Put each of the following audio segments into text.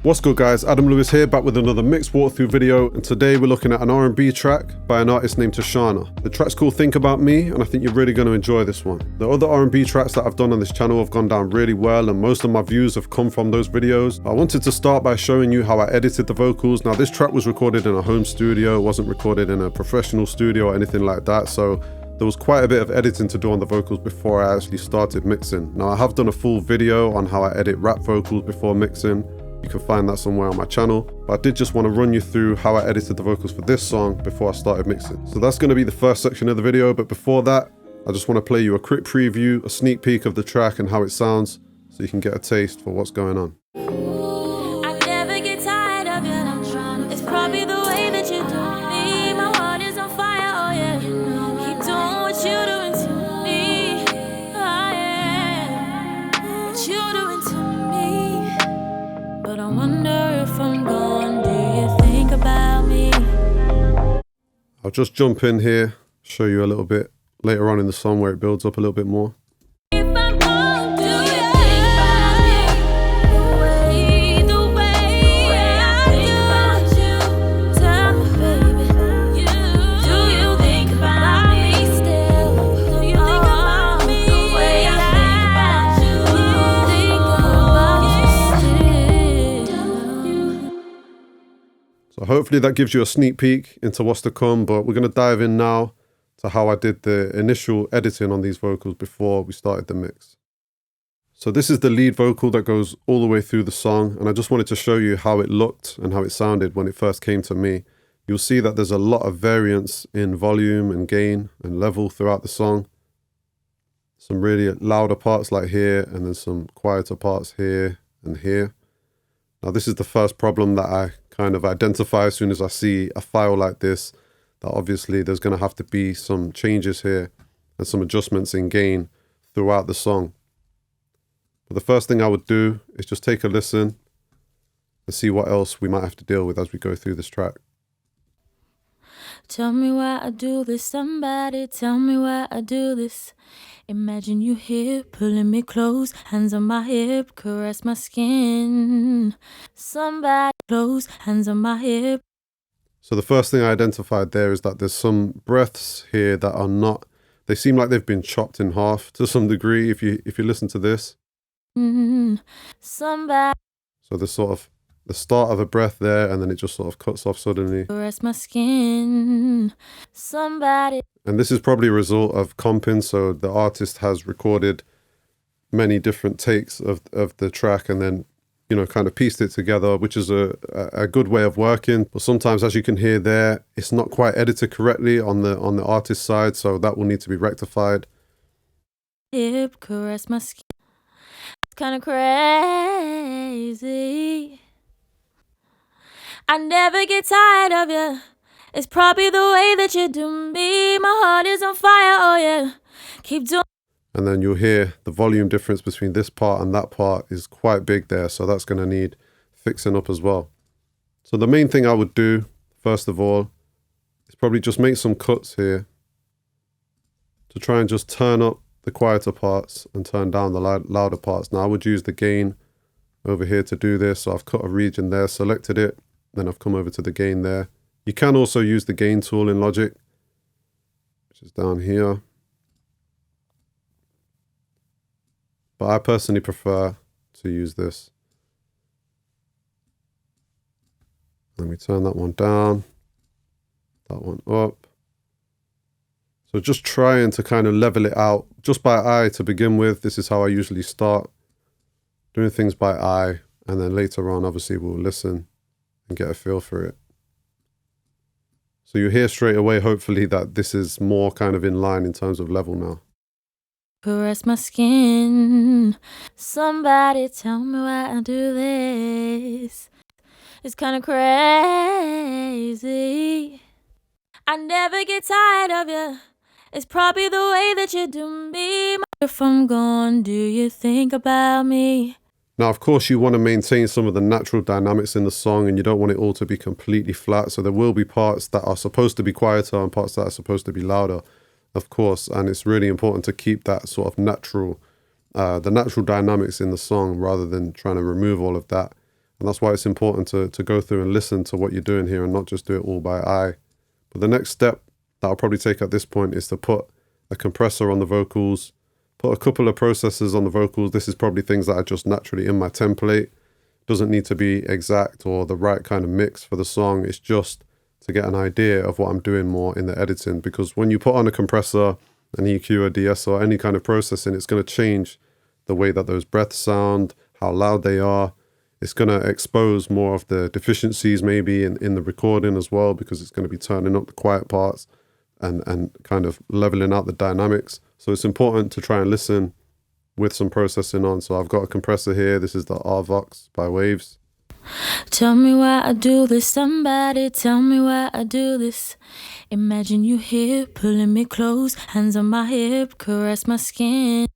What's good guys, Adam Lewis here, back with another mix walkthrough video, and today we're looking at an R&B track by an artist named Tsharna. The track's called Think About Me, and I think you're really going to enjoy this one. The other R&B tracks that I've done on this channel have gone down really well, and most of my views have come from those videos. I wanted to start by showing you how I edited the vocals. Now this track was recorded in a home studio, it wasn't recorded in a professional studio or anything like that, so there was quite a bit of editing to do on the vocals before I actually started mixing. Now I have done a full video on how I edit rap vocals before mixing. You can find that somewhere on my channel, but I did just want to run you through how I edited the vocals for this song before I started mixing. So that's going to be the first section of the video, but before that, I just want to play you a quick preview, a sneak peek of the track and how it sounds, so you can get a taste for what's going on. I never get tired of you. It's probably the way that you do me. My heart is on fire, oh yeah. Keep doing what you're doing to me. Oh yeah. What you're doing to me. But I wonder if I'm gone. Do you think about me? I'll just jump in here, show you a little bit later on in the song where it builds up a little bit more. If I'm gone, do you think about me? The way I think about you. Tell me, baby, do you think about me still? Do you think about me? The way I think about you. So hopefully that gives you a sneak peek into what's to come, but we're going to dive in now to how I did the initial editing on these vocals before we started the mix. So this is the lead vocal that goes all the way through the song, and I just wanted to show you how it looked and how it sounded when it first came to me. You'll see that there's a lot of variance in volume and gain and level throughout the song. Some really louder parts like here, and then some quieter parts here and here. Now this is the first problem that I kind of identify as soon as I see a file like this, that obviously there's going to have to be some changes here and some adjustments in gain throughout the song. But the first thing I would do is just take a listen and see what else we might have to deal with as we go through this track. Tell me why I do this, somebody tell me why I do this. Imagine you here, pulling me close, hands on my hip, caress my skin. Somebody close, hands on my hip. So the first thing I identified there is that there's some breaths here that are not, they seem like they've been chopped in half to some degree if you listen to this. Somebody So there's sort of the start of a breath there, and then it just sort of cuts off suddenly. caress my skin. Somebody. And this is probably a result of comping, so the artist has recorded many different takes of the track and then, you know, kind of pieced it together, which is a good way of working. But sometimes, as you can hear there, it's not quite edited correctly on the artist side, so that will need to be rectified. Hip, caress my skin. It's kind of crazy. I never get tired of you. It's probably the way that you do me. My heart is on fire, oh yeah. Keep doing. And then you'll hear the volume difference between this part and that part is quite big there, so that's going to need fixing up as well. So the main thing I would do, first of all, is probably just make some cuts here to try and just turn up the quieter parts and turn down the louder parts. Now I would use the gain over here to do this, so I've cut a region there, selected it, then I've come over to the gain there. You can also use the gain tool in Logic, which is down here. But I personally prefer to use this. Let me turn that one down, that one up. So just trying to kind of level it out just by eye to begin with. This is how I usually start, doing things by eye, and then later on obviously we'll listen and get a feel for it. So you hear straight away, hopefully, that this is more kind of in line in terms of level now. Caress my skin. Somebody tell me why I do this. It's kind of crazy. I never get tired of you. It's probably the way that you do me. If I'm gone, do you think about me? Now, of course, you want to maintain some of the natural dynamics in the song, and you don't want it all to be completely flat. So there will be parts that are supposed to be quieter and parts that are supposed to be louder, of course. And it's really important to keep that sort of natural, the natural dynamics in the song rather than trying to remove all of that. And that's why it's important to go through and listen to what you're doing here and not just do it all by eye. But the next step that I'll probably take at this point is to put a compressor on the vocals, put a couple of processors on the vocals. This is probably things that are just naturally in my template. Doesn't need to be exact or the right kind of mix for the song. It's just to get an idea of what I'm doing more in the editing, because when you put on a compressor, an EQ, a DS, or any kind of processing, it's going to change the way that those breaths sound, how loud they are. It's going to expose more of the deficiencies maybe in the recording as well, because it's going to be turning up the quiet parts and kind of leveling out the dynamics. So it's important to try and listen with some processing on. So I've got a compressor here. This is the RVox by Waves. Tell me why I do this, somebody tell me why I do this. Imagine you here, pulling me close, hands on my hip, caress my skin.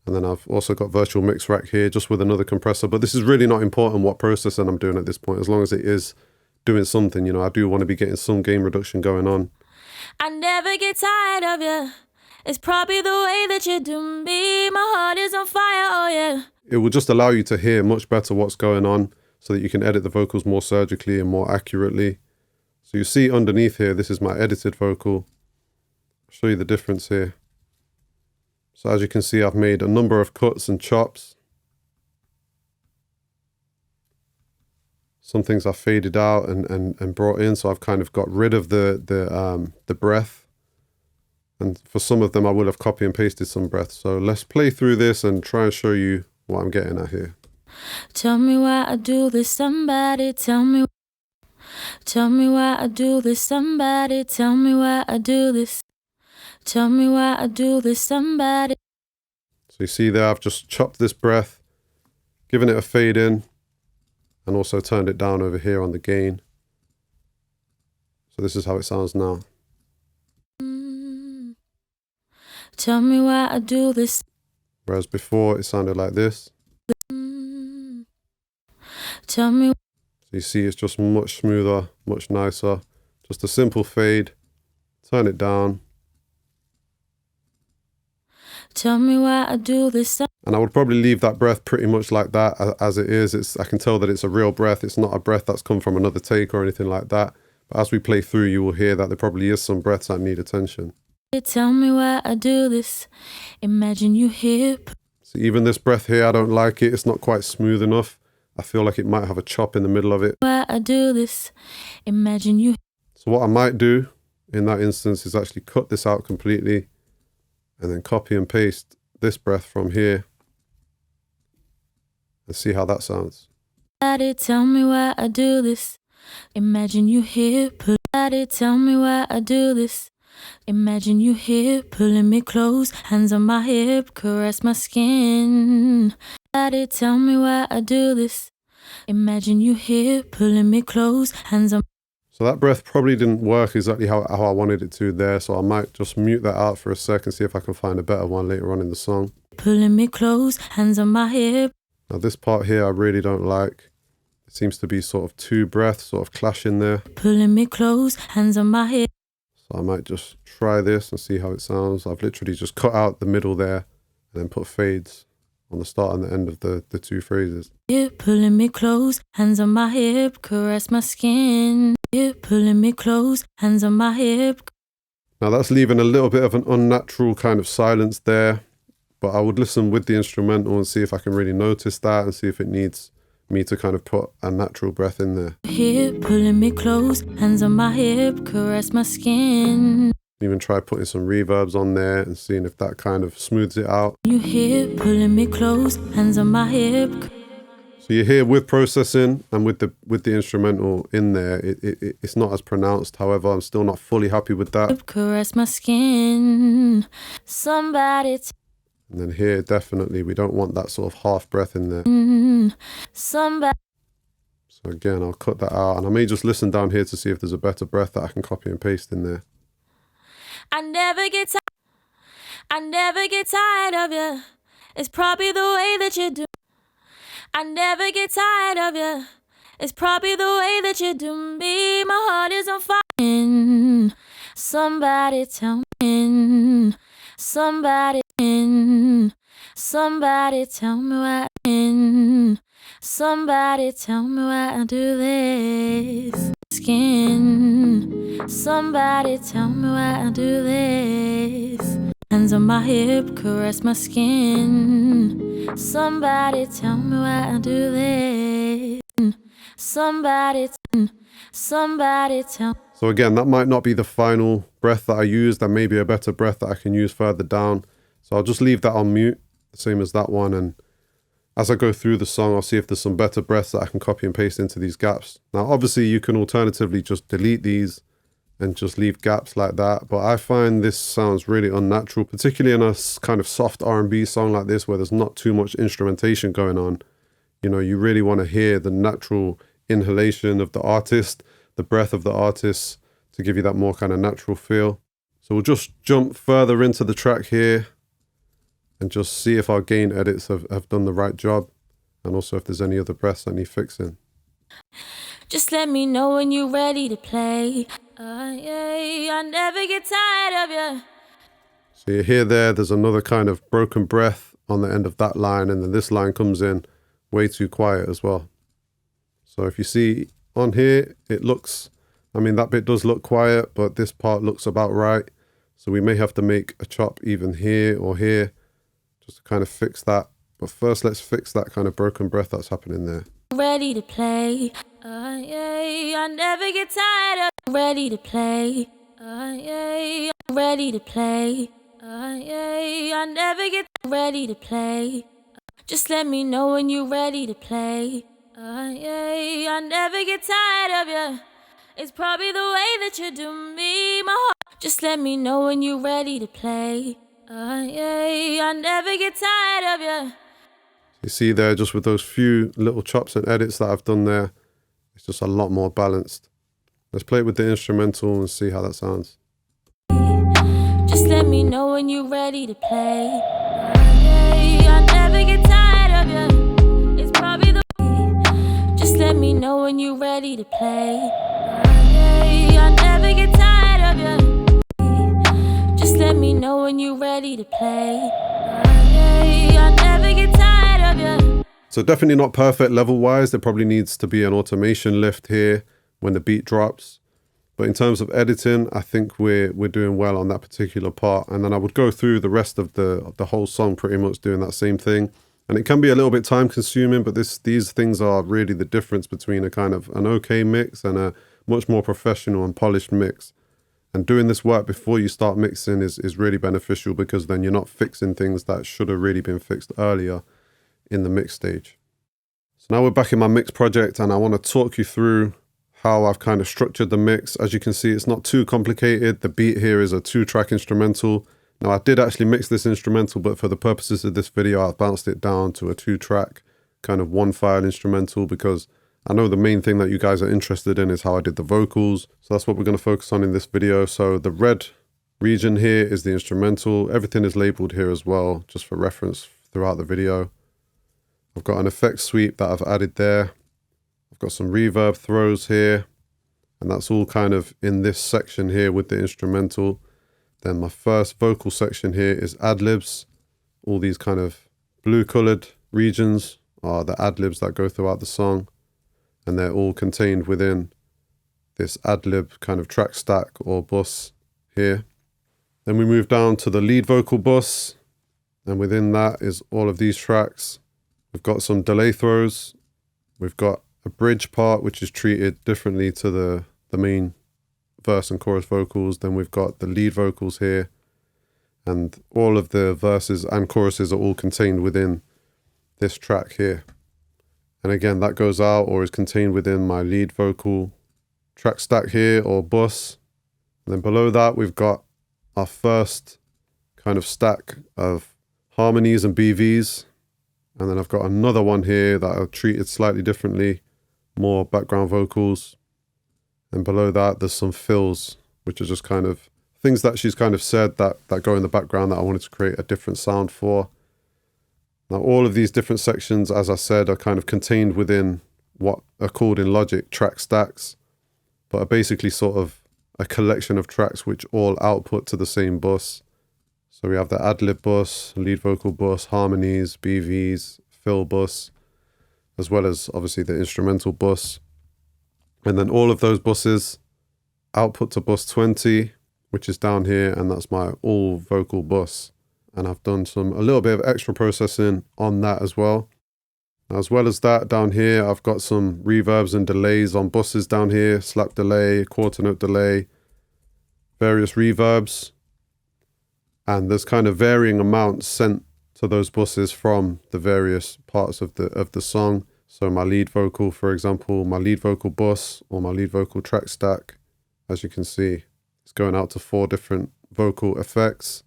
And then I've also got virtual mix rack here just with another compressor. But this is really not important what processing I'm doing at this point, as long as it is doing something. You know, I do want to be getting some gain reduction going on. I never get tired of you. It's probably the way that you do me. My heart is on fire, oh yeah. It will just allow you to hear much better what's going on so that you can edit the vocals more surgically and more accurately. So you see underneath here, this is my edited vocal. I'll show you the difference here. So as you can see, I've made a number of cuts and chops. Some things I've faded out and brought in, so I've kind of got rid of the breath. And for some of them, I will have copy and pasted some breath. So let's play through this and try and show you what I'm getting at here. Tell me why I do this, somebody tell me. Tell me why I do this, somebody tell me why I do this. Tell me why I do this, somebody. So you see there, I've just chopped this breath, given it a fade in, and also turned it down over here on the gain. So this is how it sounds now. Tell me why I do this. Whereas before it sounded like this. Tell me. So you see it's just much smoother, much nicer. Just a simple fade, turn it down. Tell me why I do this. And I would probably leave that breath pretty much like that as it is. I can tell that it's a real breath. It's not a breath that's come from another take or anything like that. But as we play through, you will hear that there probably is some breaths that need attention. Tell me why I do this. Imagine you here. So even this breath here, I don't like it. It's not quite smooth enough. I feel like it might have a chop in the middle of it. Why I do this. Imagine you. So what I might do in that instance is actually cut this out completely and then copy and paste this breath from here and see how that sounds. Tell me why I do this. Imagine you here. Tell me why I do this. Imagine you here, pulling me close, hands on my hip, caress my skin. Tell me why I do this. Imagine you here, pulling me close, hands on. So that breath probably didn't work exactly how I wanted it to there, so I might just mute that out for a sec and see if I can find a better one later on in the song. Pulling me close, hands on my hip. Now this part here I really don't like. It seems to be sort of two breaths sort of clashing there. Pulling me close, hands on my hip. So I might just try this and see how it sounds. I've literally just cut out the middle there and then put fades on the start and the end of the two phrases. Pulling me close, hands on my hip, caress my skin. Pulling me close, hands on my hip. Now that's leaving a little bit of an unnatural kind of silence there, but I would listen with the instrumental and see if I can really notice that and see if it needs me to kind of put a natural breath in there. Pulling me close, hands on my hip, caress my skin. Even try putting some reverbs on there and seeing if that kind of smooths it out. You hear pulling me close, hands on my hip. So you hear with processing and with the instrumental in there, it's not as pronounced. However, I'm still not fully happy with that. Caress my skin. Somebody. And then here, definitely, we don't want that sort of half breath in there. Somebody. So again, I'll cut that out. And I may just listen down here to see if there's a better breath that I can copy and paste in there. I never get tired of you. It's probably the way that you do. I never get tired of you. It's probably the way that you do me. My heart is on fire. Somebody tell me. Somebody tell me why. Somebody tell me why I do this. Skin. Somebody tell me why I do this. Hands on my hip, caress my skin. Somebody tell me why I do this. Somebody tell. So again, that might not be the final breath that I use. There may be a better breath that I can use further down. So I'll just leave that on mute, same as that one. And as I go through the song, I'll see if there's some better breaths that I can copy and paste into these gaps. Now, obviously, you can alternatively just delete these and just leave gaps like that. But I find this sounds really unnatural, particularly in a kind of soft R&B song like this, where there's not too much instrumentation going on. You know, you really want to hear the natural inhalation of the artist, the breath of the artist, to give you that more kind of natural feel. So we'll just jump further into the track here and just see if our gain edits have done the right job, and also if there's any other breaths that need fixing. Just let me know when you're ready to play. I never get tired of you. So you hear there's another kind of broken breath on the end of that line, and then this line comes in way too quiet as well. So if you see on here, it looks, I mean, that bit does look quiet, but this part looks about right. So we may have to make a chop even here or here just to kind of fix that. But first, let's fix that kind of broken breath that's happening there. Ready to play. I never get tired of. Ready to play. Ready to play. I never get ready to play. Just let me know when you're ready to play. I never get tired of you. It's probably the way that you do me, my heart. Just let me know when you're ready to play. I never get tired of you. You see there, just with those few little chops and edits that I've done there, it's just a lot more balanced. Let's play it with the instrumental and see how that sounds. Just let me know when you're ready to play. I never get tired of you. It's probably the. Just let me know when you're ready to play. I never get tired of you. Just let me know when you're ready to play. I never get tired of you. So definitely not perfect level-wise. There probably needs to be an automation lift here when the beat drops. But in terms of editing, I think we're doing well on that particular part. And then I would go through the rest of the whole song pretty much doing that same thing. And it can be a little bit time consuming, but these things are really the difference between a kind of an okay mix and a much more professional and polished mix. And doing this work before you start mixing is really beneficial, because then you're not fixing things that should have really been fixed earlier in the mix stage. So now we're back in my mix project, and I want to talk you through how I've kind of structured the mix. As you can see, it's not too complicated. The beat here is a 2-track instrumental. Now I did actually mix this instrumental, but for the purposes of this video, I've bounced it down to a 2-track kind of 1-file instrumental, because I know the main thing that you guys are interested in is how I did the vocals. So that's what we're going to focus on in this video. So the red region here is the instrumental. Everything is labeled here as well, just for reference throughout the video. I've got an effects sweep that I've added there. I've got some reverb throws here, and that's all kind of in this section here with the instrumental. Then my first vocal section here is Adlibs. All these kind of blue colored regions are the Adlibs that go throughout the song, and they're all contained within this Adlib kind of track stack or bus here. Then we move down to the lead vocal bus, and within that is all of these tracks. We've got some delay throws. We've got a bridge part, which is treated differently to the main verse and chorus vocals. Then we've got the lead vocals here, and all of the verses and choruses are all contained within this track here. And again, that goes out or is contained within my lead vocal track stack here or bus. And then below that, we've got our first kind of stack of harmonies and BVs. And then I've got another one here that are treated slightly differently, more background vocals. And below that, there's some fills, which are just kind of things that she's kind of said that go in the background that I wanted to create a different sound for. Now, all of these different sections, as I said, are kind of contained within what are called in Logic track stacks, but are basically sort of a collection of tracks which all output to the same bus. So we have the Adlib bus, lead vocal bus, harmonies, BVs, fill bus, as well as obviously the instrumental bus. And then all of those buses output to bus 20, which is down here, and that's my all vocal bus. And I've done a little bit of extra processing on that as well. As well as that, down here, I've got some reverbs and delays on buses down here, slap delay, quarter note delay, various reverbs. And there's kind of varying amounts sent to those buses from the various parts of the song. So my lead vocal, for example, my lead vocal bus or my lead vocal track stack, as you can see, it's going out to 4 different vocal effects.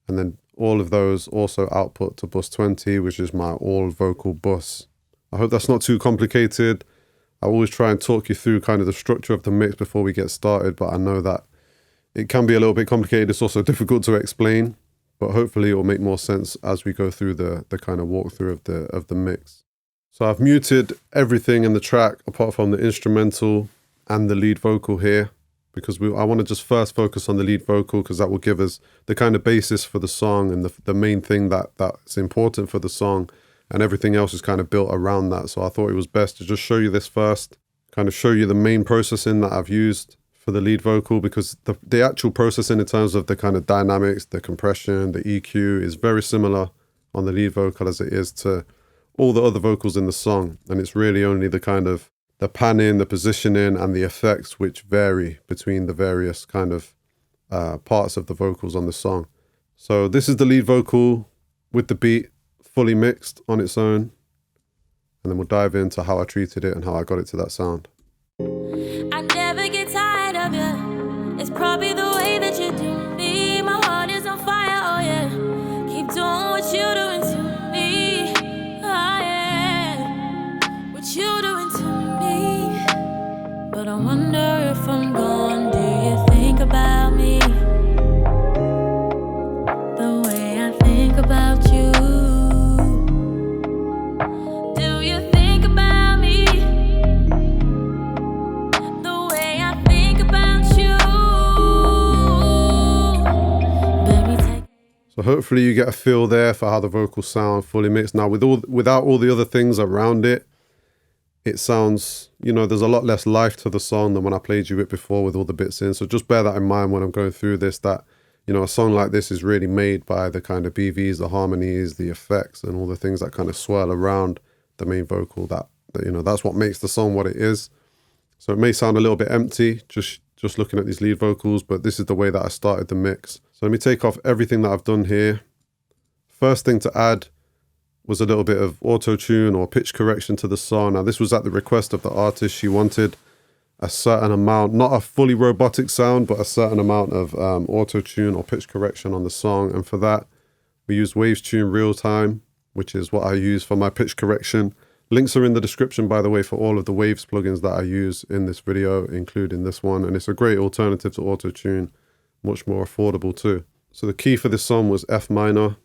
And then all of those also output to bus 20, which is my all vocal bus. I hope that's not too complicated. I always try and talk you through kind of the structure of the mix before we get started, but I know that it can be a little bit complicated. It's also difficult to explain, but hopefully it will make more sense as we go through the kind of walkthrough of the mix. So I've muted everything in the track apart from the instrumental and the lead vocal here, because I want to just first focus on the lead vocal, because that will give us the kind of basis for the song and the main thing that's important for the song, and everything else is kind of built around that. So I thought it was best to just show you this first, kind of show you the main processing that I've used for the lead vocal, because the actual processing in terms of the kind of dynamics, the compression, the EQ is very similar on the lead vocal as it is to all the other vocals in the song. And it's really only the kind of the panning, the positioning, and the effects which vary between the various kind of parts of the vocals on the song. So this is the lead vocal with the beat fully mixed on its own. And then we'll dive into how I treated it and how I got it to that sound. I never get tired of you. It's probably the way that you do me. My heart is on fire, oh yeah. Keep doing what you're doing to me. Oh yeah. What you doing to me. But I wonder if I'm gone, do you think about me? The way I think about you. Do you think about me? The way I think about you. Baby, take. So hopefully you get a feel there for how the vocals sound fully mixed. Now without all the other things around it, it sounds, there's a lot less life to the song than when I played you it before with all the bits in. So just bear that in mind when I'm going through this, that, a song like this is really made by the kind of BVs, the harmonies, the effects, and all the things that kind of swirl around the main vocal. That's what makes the song what it is. So it may sound a little bit empty, just looking at these lead vocals, but this is the way that I started the mix. So let me take off everything that I've done here. First thing to add was a little bit of auto-tune or pitch correction to the song. Now this was at the request of the artist. She wanted a certain amount, not a fully robotic sound, but a certain amount of auto-tune or pitch correction on the song. And for that, we used Waves Tune Real Time, which is what I use for my pitch correction. Links are in the description, by the way, for all of the Waves plugins that I use in this video, including this one. And it's a great alternative to auto-tune, much more affordable too. So the key for this song was F minor,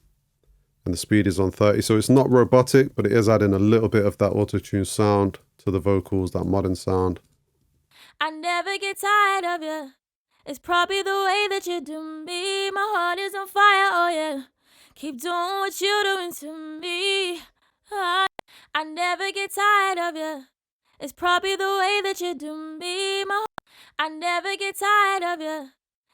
and the speed is on 30. So it's not robotic, but it is adding a little bit of that auto-tune sound to the vocals, that modern sound. I never get tired of you. It's probably the way that you do me. My heart is on fire, oh yeah. Keep doing what you're doing to me. I never get tired of you. It's probably the way that you do me. I never get tired of you.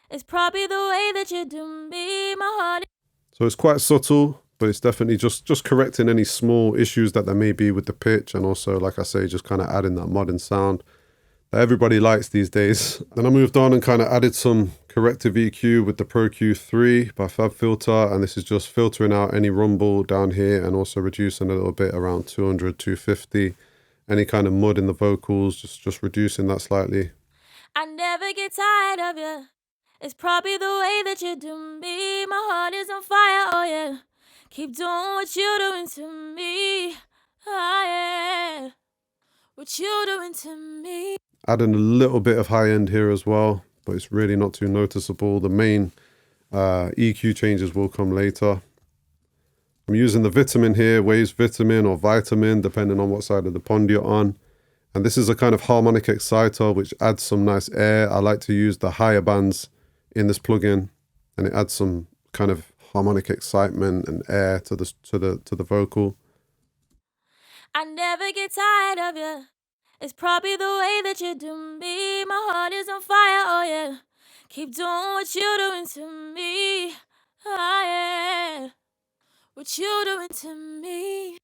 It's probably the way that you do me. My heart. So it's quite subtle, but it's definitely just correcting any small issues that there may be with the pitch, and also, like I say, just kind of adding that modern sound that everybody likes these days. Then I moved on and kind of added some corrective EQ with the Pro Q3 by FabFilter, and this is just filtering out any rumble down here and also reducing a little bit around 200, 250. Any kind of mud in the vocals, just reducing that slightly. I never get tired of you. It's probably the way that you do me. My heart is on fire, oh yeah. Keep doing what you're doing to me. Oh yeah. What you doing to me. Adding a little bit of high end here as well, but it's really not too noticeable. The main EQ changes will come later. I'm using the Vitamin here, Waves Vitamin or Vitamin, depending on what side of the pond you're on. And this is a kind of harmonic exciter, which adds some nice air. I like to use the higher bands in this plugin, and it adds some kind of harmonic excitement and air to the vocal. I never get tired of you. It's probably the way that you do me. My heart is on fire, oh yeah. Keep doing what you're doing to me. Oh yeah. What you doing to me.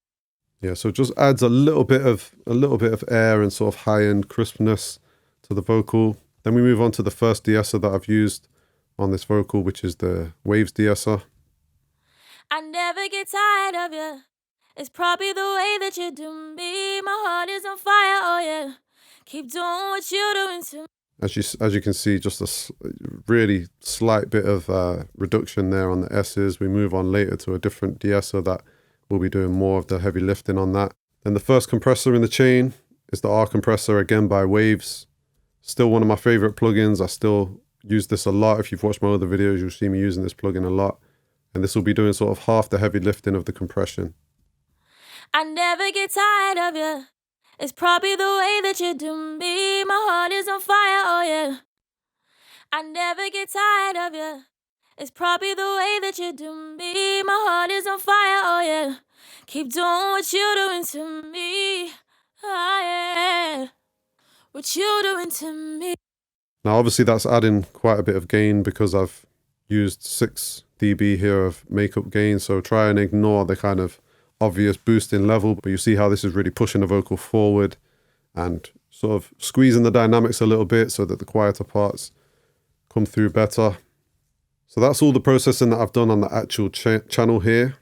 Yeah, so it just adds a little bit of air and sort of high-end crispness to the vocal. Then we move on to the first de-esser that I've used on this vocal, which is the Waves de-esser. I never get tired of you. It's probably the way that you do me. My heart is on fire, oh yeah. Keep doing what you're doing to me. As you can see, just a really slight bit of reduction there on the S's. We move on later to a different de-esser that we'll be doing more of the heavy lifting on that. Then the first compressor in the chain is the R compressor, again by Waves. Still one of my favorite plugins. I still use this a lot. If you've watched my other videos, you'll see me using this plugin a lot. And this will be doing sort of half the heavy lifting of the compression. I never get tired of you. It's probably the way that you do me. My heart is on fire, oh yeah. I never get tired of you. It's probably the way that you do me. My heart is on fire, oh yeah. Keep doing what you're doing to me. Oh yeah. What you doing to me. Now obviously that's adding quite a bit of gain because I've used 6 dB here of makeup gain. So try and ignore the kind of obvious boosting level, but you see how this is really pushing the vocal forward and sort of squeezing the dynamics a little bit so that the quieter parts come through better. So that's all the processing that I've done on the actual channel here.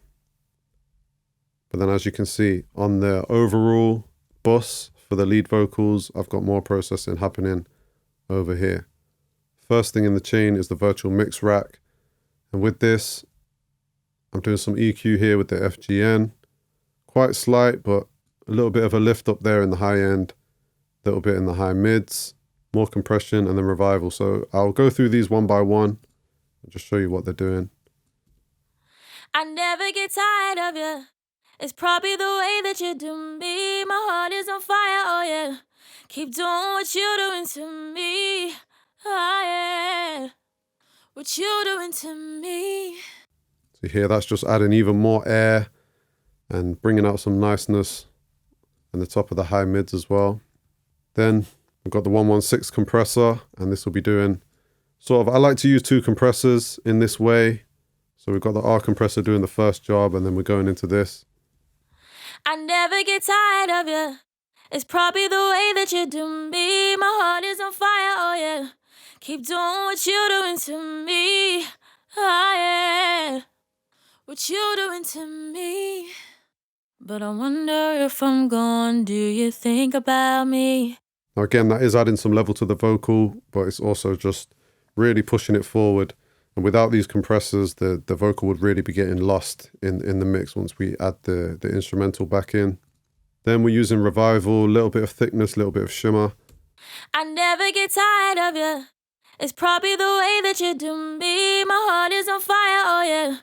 But then as you can see on the overall bus for the lead vocals, I've got more processing happening over here. First thing in the chain is the virtual mix rack. And with this, I'm doing some EQ here with the FGN. Quite slight, but a little bit of a lift up there in the high end, a little bit in the high mids, more compression, and then revival. So I'll go through these one by one and just show you what they're doing. I never get tired of you. It's probably the way that you do me. My heart is on fire, oh yeah. Keep doing what you're doing to me. Oh yeah. What you doing to me. So here, that's just adding even more air and bringing out some niceness in the top of the high mids as well. Then we've got the 116 compressor, and this will be doing sort of, I like to use 2 compressors in this way. So we've got the R compressor doing the first job, and then we're going into this. I never get tired of you. It's probably the way that you do me. My heart is on fire, oh yeah. Keep doing what you're doing to me. Oh yeah. What you doing to me. But I wonder if I'm gone, do you think about me? Now again, that is adding some level to the vocal, but it's also just really pushing it forward. And without these compressors, the vocal would really be getting lost in the mix once we add the instrumental back in. Then we're using revival, a little bit of thickness, a little bit of shimmer. I never get tired of you. It's probably the way that you do me. My heart is on fire, oh yeah.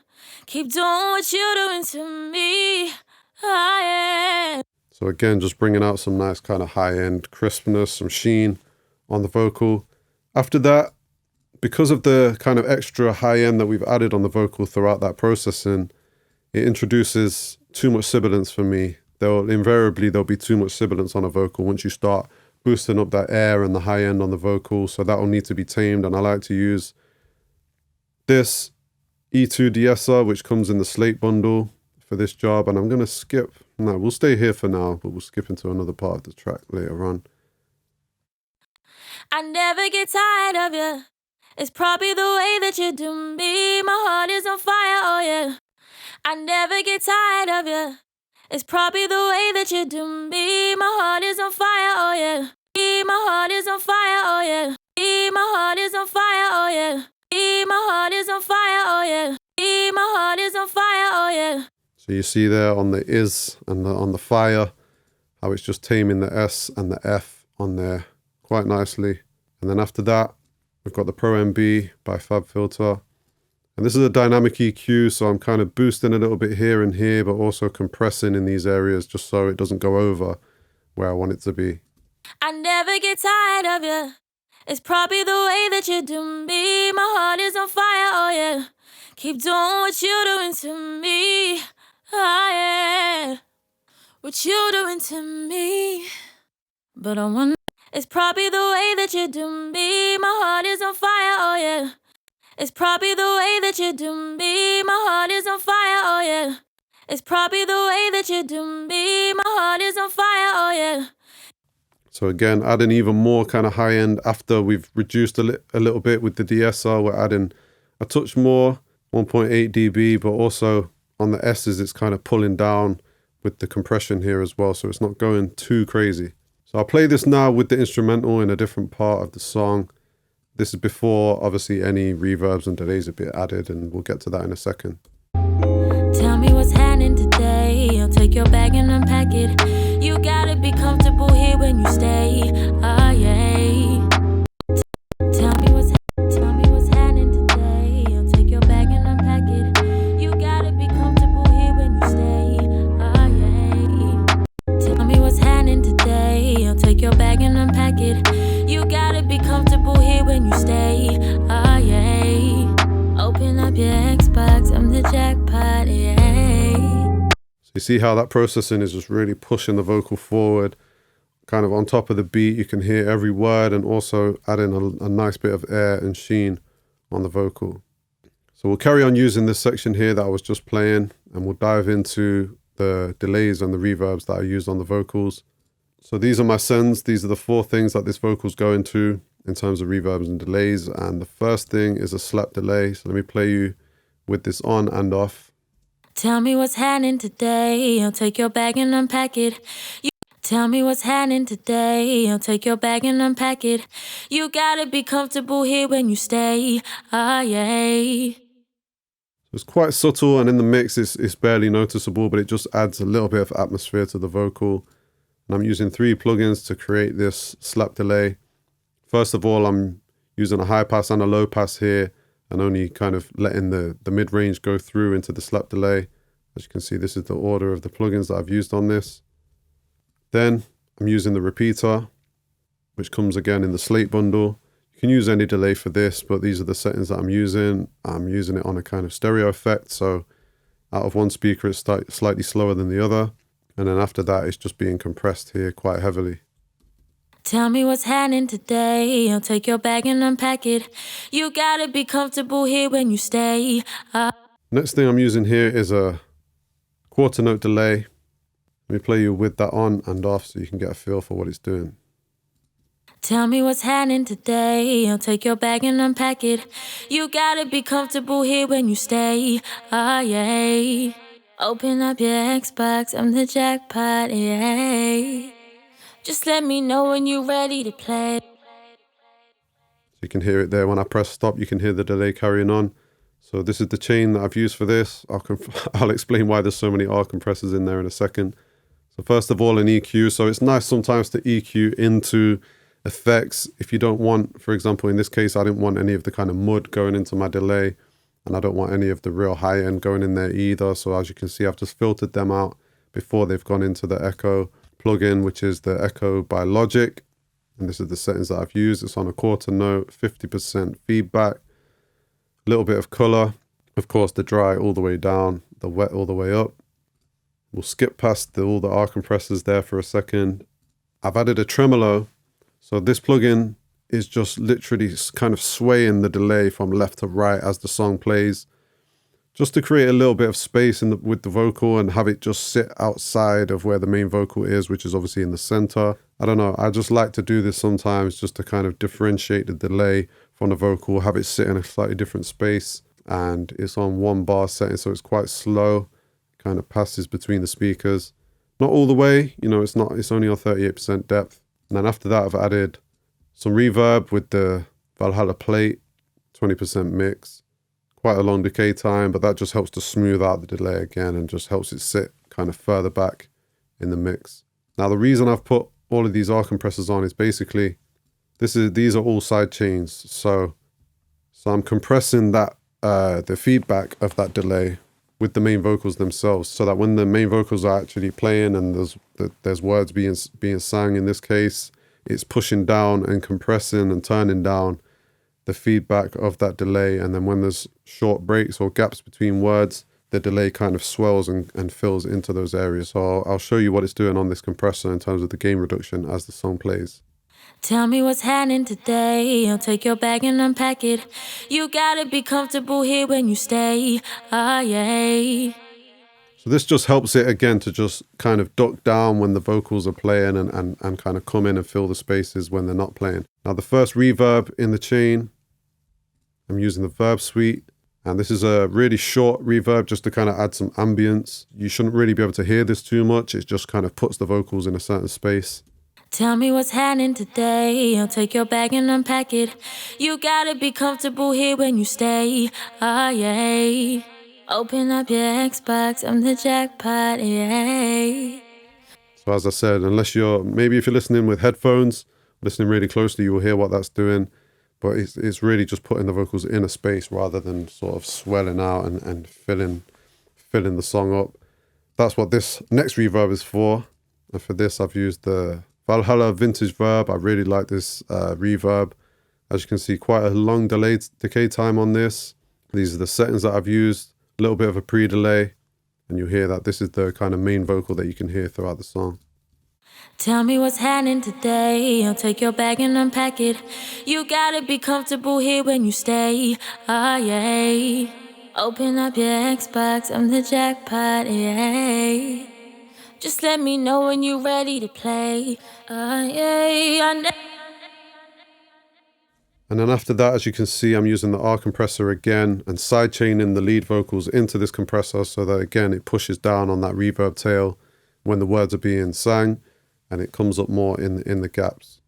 Keep doing what you're doing to me. Oh yeah. So again, just bringing out some nice kind of high-end crispness, some sheen on the vocal. After that, because of the kind of extra high-end that we've added on the vocal throughout that processing, it introduces too much sibilance for me. There'll be too much sibilance on a vocal once you start boosting up that air and the high end on the vocal. So that will need to be tamed. And I like to use this E2 de-esser, which comes in the Slate bundle for this job. And I'm going to skip. No, we'll stay here for now, but we'll skip into another part of the track later on. I never get tired of you. It's probably the way that you do me. My heart is on fire, oh yeah. I never get tired of you. It's probably the way that you do me. My heart is on fire, oh yeah. My heart is on fire, oh yeah. My heart is on fire, oh yeah. My heart is on fire, oh yeah. My heart is on fire, oh yeah. So you see there on the is and on the fire, how it's just taming the S and the F on there quite nicely. And then after that, we've got the Pro MB by FabFilter. And this is a dynamic EQ, so I'm kind of boosting a little bit here and here, but also compressing in these areas just so it doesn't go over where I want it to be. I never get tired of you. It's probably the way that you do me. My heart is on fire, oh yeah. Keep doing what you're doing to me. Oh yeah. what you doing to me. But I wonder, it's probably the way that you do me. My heart is on fire, oh yeah. It's probably the way that you do me. My heart is on fire, oh yeah. It's probably the way that you do me. My heart is on fire, oh yeah. So again, adding even more kind of high end after we've reduced a little bit with the DSR. We're adding a touch more, 1.8 dB, but also on the S's, it's kind of pulling down with the compression here as well. So it's not going too crazy. So I'll play this now with the instrumental in a different part of the song. This is before, obviously, any reverbs and delays have been added, and we'll get to that in a second. Tell me what's happening today. I'll take your bag and unpack it. You gotta be comfortable here when you stay. Ah, yeah. Tell me what's happening today. I'll take your bag and unpack it. You gotta be comfortable here when you stay. Ah, yeah. Tell me what's happening today. I'll take your bag and unpack it. You gotta be comfortable here when you stay. Ah, yeah. Open up your Xbox, I'm the jackpot, yeah. So you see how that processing is just really pushing the vocal forward, kind of on top of the beat. You can hear every word and also adding a nice bit of air and sheen on the vocal. So we'll carry on using this section here that I was just playing, and we'll dive into the delays and the reverbs that I used on the vocals. So these are my sends. These are the 4 things that this vocal's going to in terms of reverbs and delays. And the first thing is a slap delay. So let me play you with this on and off. Tell me what's happening today. I'll take your bag and unpack it. Tell me what's happening today. I'll take your bag and unpack it. You gotta be comfortable here when you stay. Ah, yeah. It's quite subtle, and in the mix it's barely noticeable, but it just adds a little bit of atmosphere to the vocal. And I'm using 3 plugins to create this slap delay. First of all, I'm using a high pass and a low pass here, and only kind of letting the mid-range go through into the slap delay. As you can see, this is the order of the plugins that I've used on this. Then I'm using the repeater, which comes again in the slate bundle. You can use any delay for this, but these are the settings that I'm using. I'm using it on a kind of stereo effect, so out of one speaker it's slightly slower than the other. And then after that, it's just being compressed here quite heavily. Tell me what's happening today. I'll take your bag and unpack it. You gotta be comfortable here when you stay. Next thing I'm using here is a quarter note delay. Let me play you with that on and off so you can get a feel for what it's doing. Tell me what's happening today. I'll take your bag and unpack it. You gotta be comfortable here when you stay. Ah, yeah. Open up your Xbox, I'm the jackpot, yeah. Just let me know when you're ready to play. So you can hear it there. When I press stop, you can hear the delay carrying on. So this is the chain that I've used for this. I'll explain why there's so many R compressors in there in a second. So first of all, an EQ. So it's nice sometimes to EQ into effects if you don't want, for example, in this case, I didn't want any of the kind of mud going into my delay, and I don't want any of the real high end going in there either. So as you can see, I've just filtered them out before they've gone into the echo plugin, which is the Echo by Logic. And this is the settings that I've used. It's on a quarter note, 50% feedback, a little bit of color, of course, the dry all the way down, the wet all the way up. We'll skip past all the R compressors there for a second. I've added a tremolo. So this plugin is just literally kind of swaying the delay from left to right as the song plays, just to create a little bit of space with the vocal and have it just sit outside of where the main vocal is, which is obviously in the center. I don't know, I just like to do this sometimes just to kind of differentiate the delay from the vocal, have it sit in a slightly different space. And it's on 1 bar setting, so it's quite slow, kind of passes between the speakers. Not all the way, you know, it's only on 38% depth. And then after that, I've added some reverb with the Valhalla plate, 20% mix. Quite a long decay time, but that just helps to smooth out the delay again and just helps it sit kind of further back in the mix. Now, the reason I've put all of these R compressors on is basically, these are all side chains. So I'm compressing that the feedback of that delay with the main vocals themselves, so that when the main vocals are actually playing and there's words being sung, in this case, it's pushing down and compressing and turning down the feedback of that delay. And then when there's short breaks or gaps between words, the delay kind of swells and fills into those areas. So I'll show you what it's doing on this compressor in terms of the gain reduction as the song plays. Tell me what's happening today. I'll take your bag and unpack it. You gotta be comfortable here when you stay. Ah, yeah. So this just helps it again to just kind of duck down when the vocals are playing and kind of come in and fill the spaces when they're not playing. Now the first reverb in the chain, I'm using the Verb Suite. And this is a really short reverb just to kind of add some ambience. You shouldn't really be able to hear this too much. It just kind of puts the vocals in a certain space. Tell me what's happening today. I'll take your bag and unpack it. You gotta be comfortable here when you stay. Ah, yeah. Open up your Xbox, I'm the jackpot, yeah. So as I said, maybe if you're listening with headphones, listening really closely, you will hear what that's doing. But it's really just putting the vocals in a space rather than sort of swelling out and filling the song up. That's what this next reverb is for. And for this, I've used the Valhalla Vintage Verb. I really like this reverb. As you can see, quite a long decay time on this. These are the settings that I've used. A little bit of a pre-delay. And you hear that this is the kind of main vocal that you can hear throughout the song. Tell me what's happening today. I'll take your bag and unpack it. You gotta be comfortable here when you stay. Ah, yeah. Open up your Xbox, I'm the jackpot, yeah. Just let me know when you're ready to play. Ah, yeah. And then after that, as you can see, I'm using the R compressor again and sidechaining the lead vocals into this compressor so that, again, it pushes down on that reverb tail when the words are being sang and it comes up more in the gaps.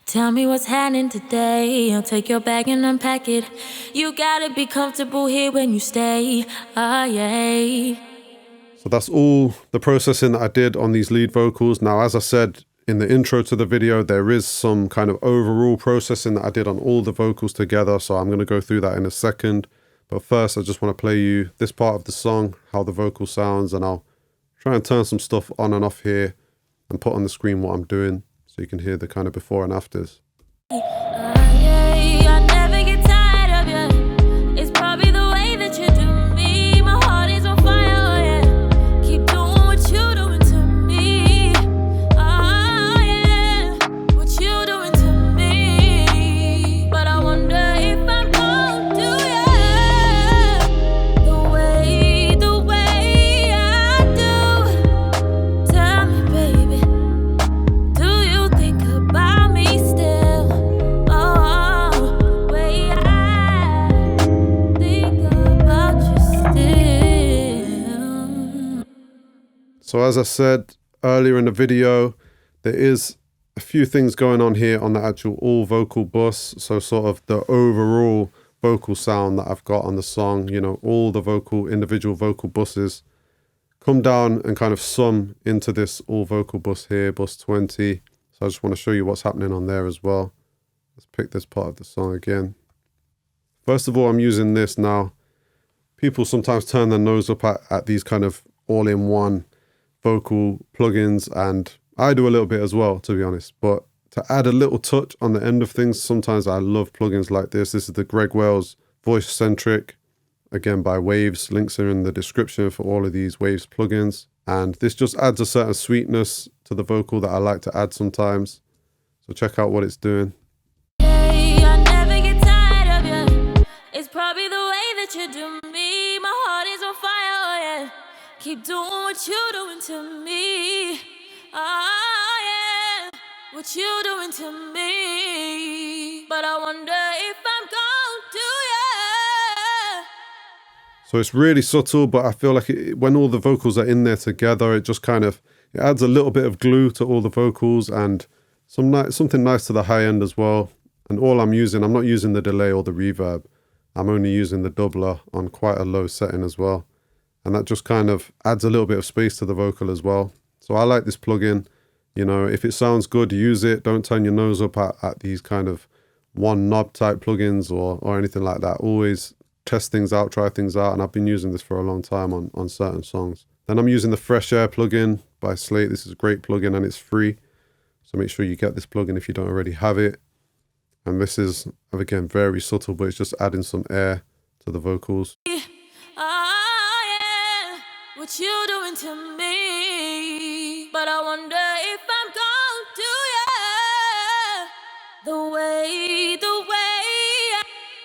Tell me what's happening today. I'll take your bag and unpack it. You gotta be comfortable here when you stay. Ah, yeah. So that's all the processing that I did on these lead vocals. Now, as I said in the intro to the video, there is some kind of overall processing that I did on all the vocals together. So I'm going to go through that in a second. But first, I just want to play you this part of the song, how the vocal sounds, and I'll try and turn some stuff on and off here and put on the screen what I'm doing so you can hear the kind of before and afters. I never get tired of you. It's probably the way that you do me. My heart is on fire, oh yeah. Keep doing what you're doing to me. Oh yeah, what you doing to me. But I wonder if I'm gonna do you the way I do. Tell me, baby, do you think about me still? Oh, way I think about you still. So as I said earlier in the video, there is a few things going on here on the actual all vocal bus. So sort of the overall vocal sound that I've got on the song, you know, all the individual vocal buses come down and kind of sum into this all vocal bus here, bus 20. So I just want to show you what's happening on there as well. Let's pick this part of the song again. First of all, I'm using this now. People sometimes turn their nose up at these kind of all-in-one vocal plugins, and I do a little bit as well, to be honest. But to add a little touch on the end of things, sometimes I love plugins like this. This is the Greg Wells Voice Centric, again by Waves. Links are in the description for all of these Waves plugins. And this just adds a certain sweetness to the vocal that I like to add sometimes. So check out what it's doing. I never get tired of you. It's probably the way that you do me. My heart is on fire, oh yeah. Keep doing what you're doing to me. Oh yeah, what you doing to me. But I wonder if I'm gonna do you. So it's really subtle, but I feel like when all the vocals are in there together, it just kind of, it adds a little bit of glue to all the vocals and something nice to the high end as well. And all I'm not using the delay or the reverb. I'm only using the doubler on quite a low setting as well. And that just kind of adds a little bit of space to the vocal as well. So I like this plugin. You know, if it sounds good, use it. Don't turn your nose up at these kind of one knob type plugins or anything like that. Always test things out, try things out. And I've been using this for a long time on certain songs. Then I'm using the Fresh Air plugin by Slate. This is a great plugin and it's free. So make sure you get this plugin if you don't already have it. And this is, again, very subtle, but it's just adding some air to the vocals. Oh what you doing to me. But I wonder if I'm gon' do you the way.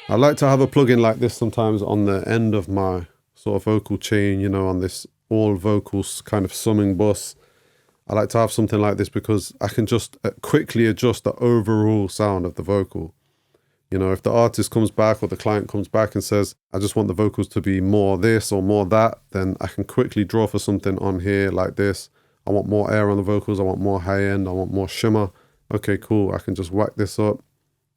I like to have a plugin like this sometimes on the end of my sort of vocal chain, you know, on this all vocals kind of summing bus. I like to have something like this because I can just quickly adjust the overall sound of the vocal. You know, if the artist comes back or the client comes back and says, I just want the vocals to be more this or more that, then I can quickly draw for something on here like this. I want more air on the vocals. I want more high end. I want more shimmer. Okay, cool. I can just whack this up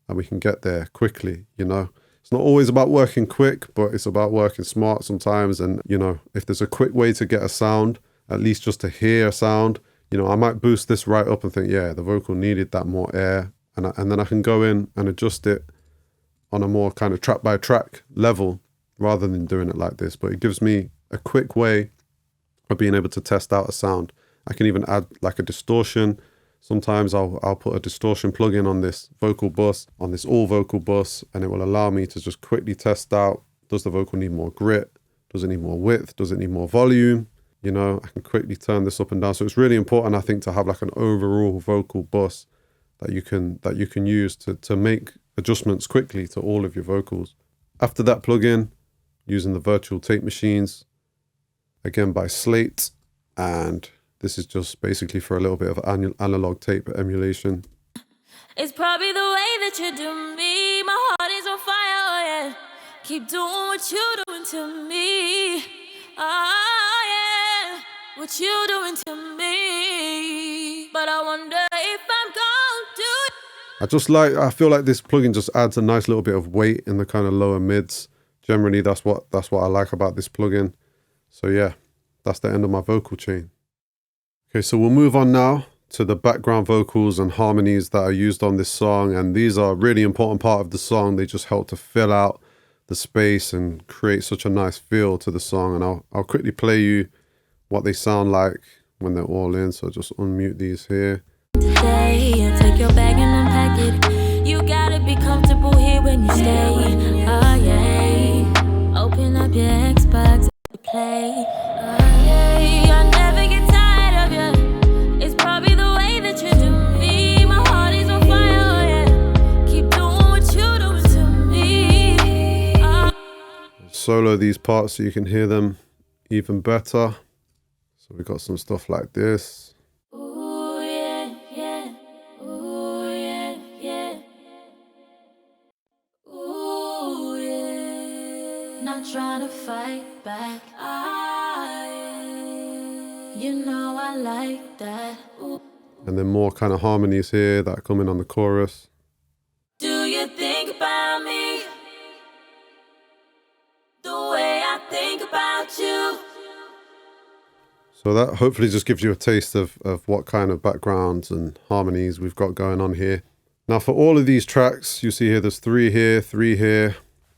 and we can get there quickly, you know. It's not always about working quick, but it's about working smart sometimes. And, you know, if there's a quick way to get a sound, at least just to hear a sound, you know, I might boost this right up and think, yeah, the vocal needed that more air. And then I can go in and adjust it on a more kind of track by track level rather than doing it like this. But it gives me a quick way of being able to test out a sound. I can even add like a distortion. Sometimes I'll put a distortion plugin on this vocal bus, on this all vocal bus, and it will allow me to just quickly test out, does the vocal need more grit? Does it need more width? Does it need more volume? You know, I can quickly turn this up and down. So it's really important, I think, to have like an overall vocal bus that you can use to make adjustments quickly to all of your vocals. After that plugin, using the virtual tape machines, again by Slate, and this is just basically for a little bit of analog tape emulation. It's probably the way that you do me. My heart is on fire, oh yeah. Keep doing what you're doing to me. Oh yeah, what you doing to me. But I wonder if I'm gon' do it. I feel like this plugin just adds a nice little bit of weight in the kind of lower mids. Generally, that's what I like about this plugin. So yeah, that's the end of my vocal chain. Okay, so we'll move on now to the background vocals and harmonies that are used on this song. And these are a really important part of the song. They just help to fill out the space and create such a nice feel to the song. And I'll quickly play you what they sound like when they're all in. So just unmute these here. Today, take your bag and unpack it. You gotta be comfortable here when you stay. Oh yeah, open up your Xbox and play. Oh yeah, I never get tired of you. It's probably the way that you do me. My heart is on fire, oh yeah. Keep doing what you doing to me. Solo these parts so you can hear them even better. So we got some stuff like this. Trying to fight back. You know I like that. And then more kind of harmonies here that come in on the chorus. Do you think about me the way I think about you? So that hopefully just gives you a taste of what kind of backgrounds and harmonies we've got going on here. Now for all of these tracks, you see here there's 3 here,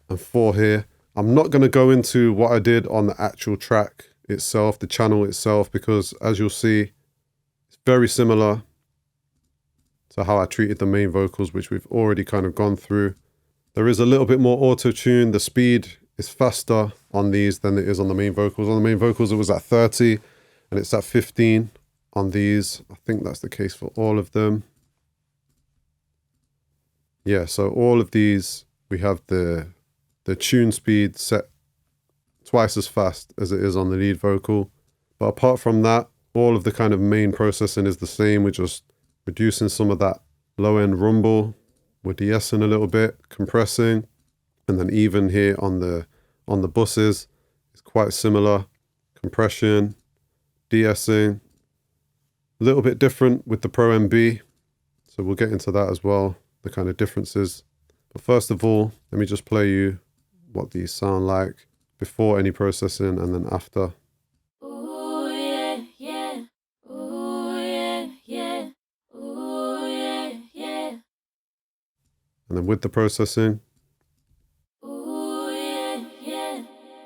and 4 here. I'm not going to go into what I did on the actual track itself, the channel itself, because as you'll see, it's very similar to how I treated the main vocals, which we've already kind of gone through. There is a little bit more auto-tune. The speed is faster on these than it is on the main vocals. On the main vocals, it was at 30 and it's at 15 on these. I think that's the case for all of them. Yeah, so all of these, we have the tune speed set twice as fast as it is on the lead vocal. But apart from that, all of the kind of main processing is the same. We're just reducing some of that low end rumble. We're de-essing a little bit, compressing, and then even here on the buses, it's quite similar. Compression, de-essing, a little bit different with the Pro MB. So we'll get into that as well, the kind of differences. But first of all, let me just play you what these sound like before any processing and then after. Ooh, yeah, yeah. Ooh, yeah, yeah. Ooh, yeah, yeah. And then with the processing. Ooh, yeah, yeah.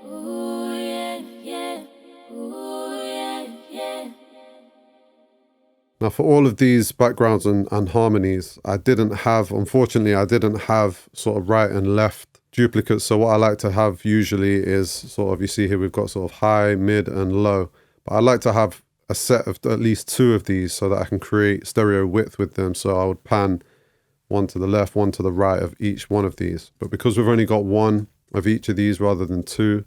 Ooh, yeah, yeah. Ooh, yeah, yeah. Now for all of these backgrounds and harmonies, unfortunately I didn't have sort of right and left duplicates. So what I like to have usually is sort of, you see here we've got sort of high, mid and low. But I like to have a set of at least 2 of these so that I can create stereo width with them. So I would pan one to the left, one to the right of each one of these. But because we've only got 1 of each of these rather than 2,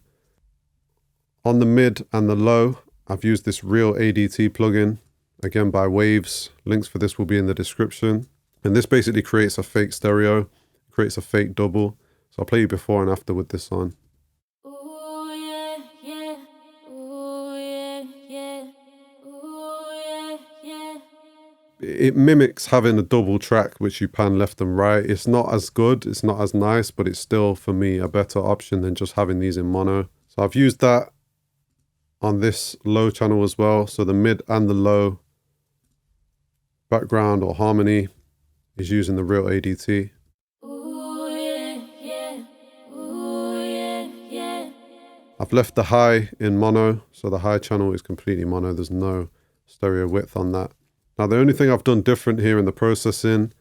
on the mid and the low, I've used this Real ADT plugin, again by Waves. Links for this will be in the description. And this basically creates a fake stereo, creates a fake double. So I'll play you before and after with this on. Ooh, yeah, yeah. Ooh, yeah, yeah. Ooh, yeah, yeah. It mimics having a double track which you pan left and right. It's not as good, it's not as nice, but it's still, for me, a better option than just having these in mono. So I've used that on this low channel as well. So the mid and the low background or harmony is using the Real ADT. Ooh, yeah, yeah. Ooh, yeah, yeah. I've left the high in mono, so the high channel is completely mono. There's no stereo width on that. Now the only thing I've done different here in the processing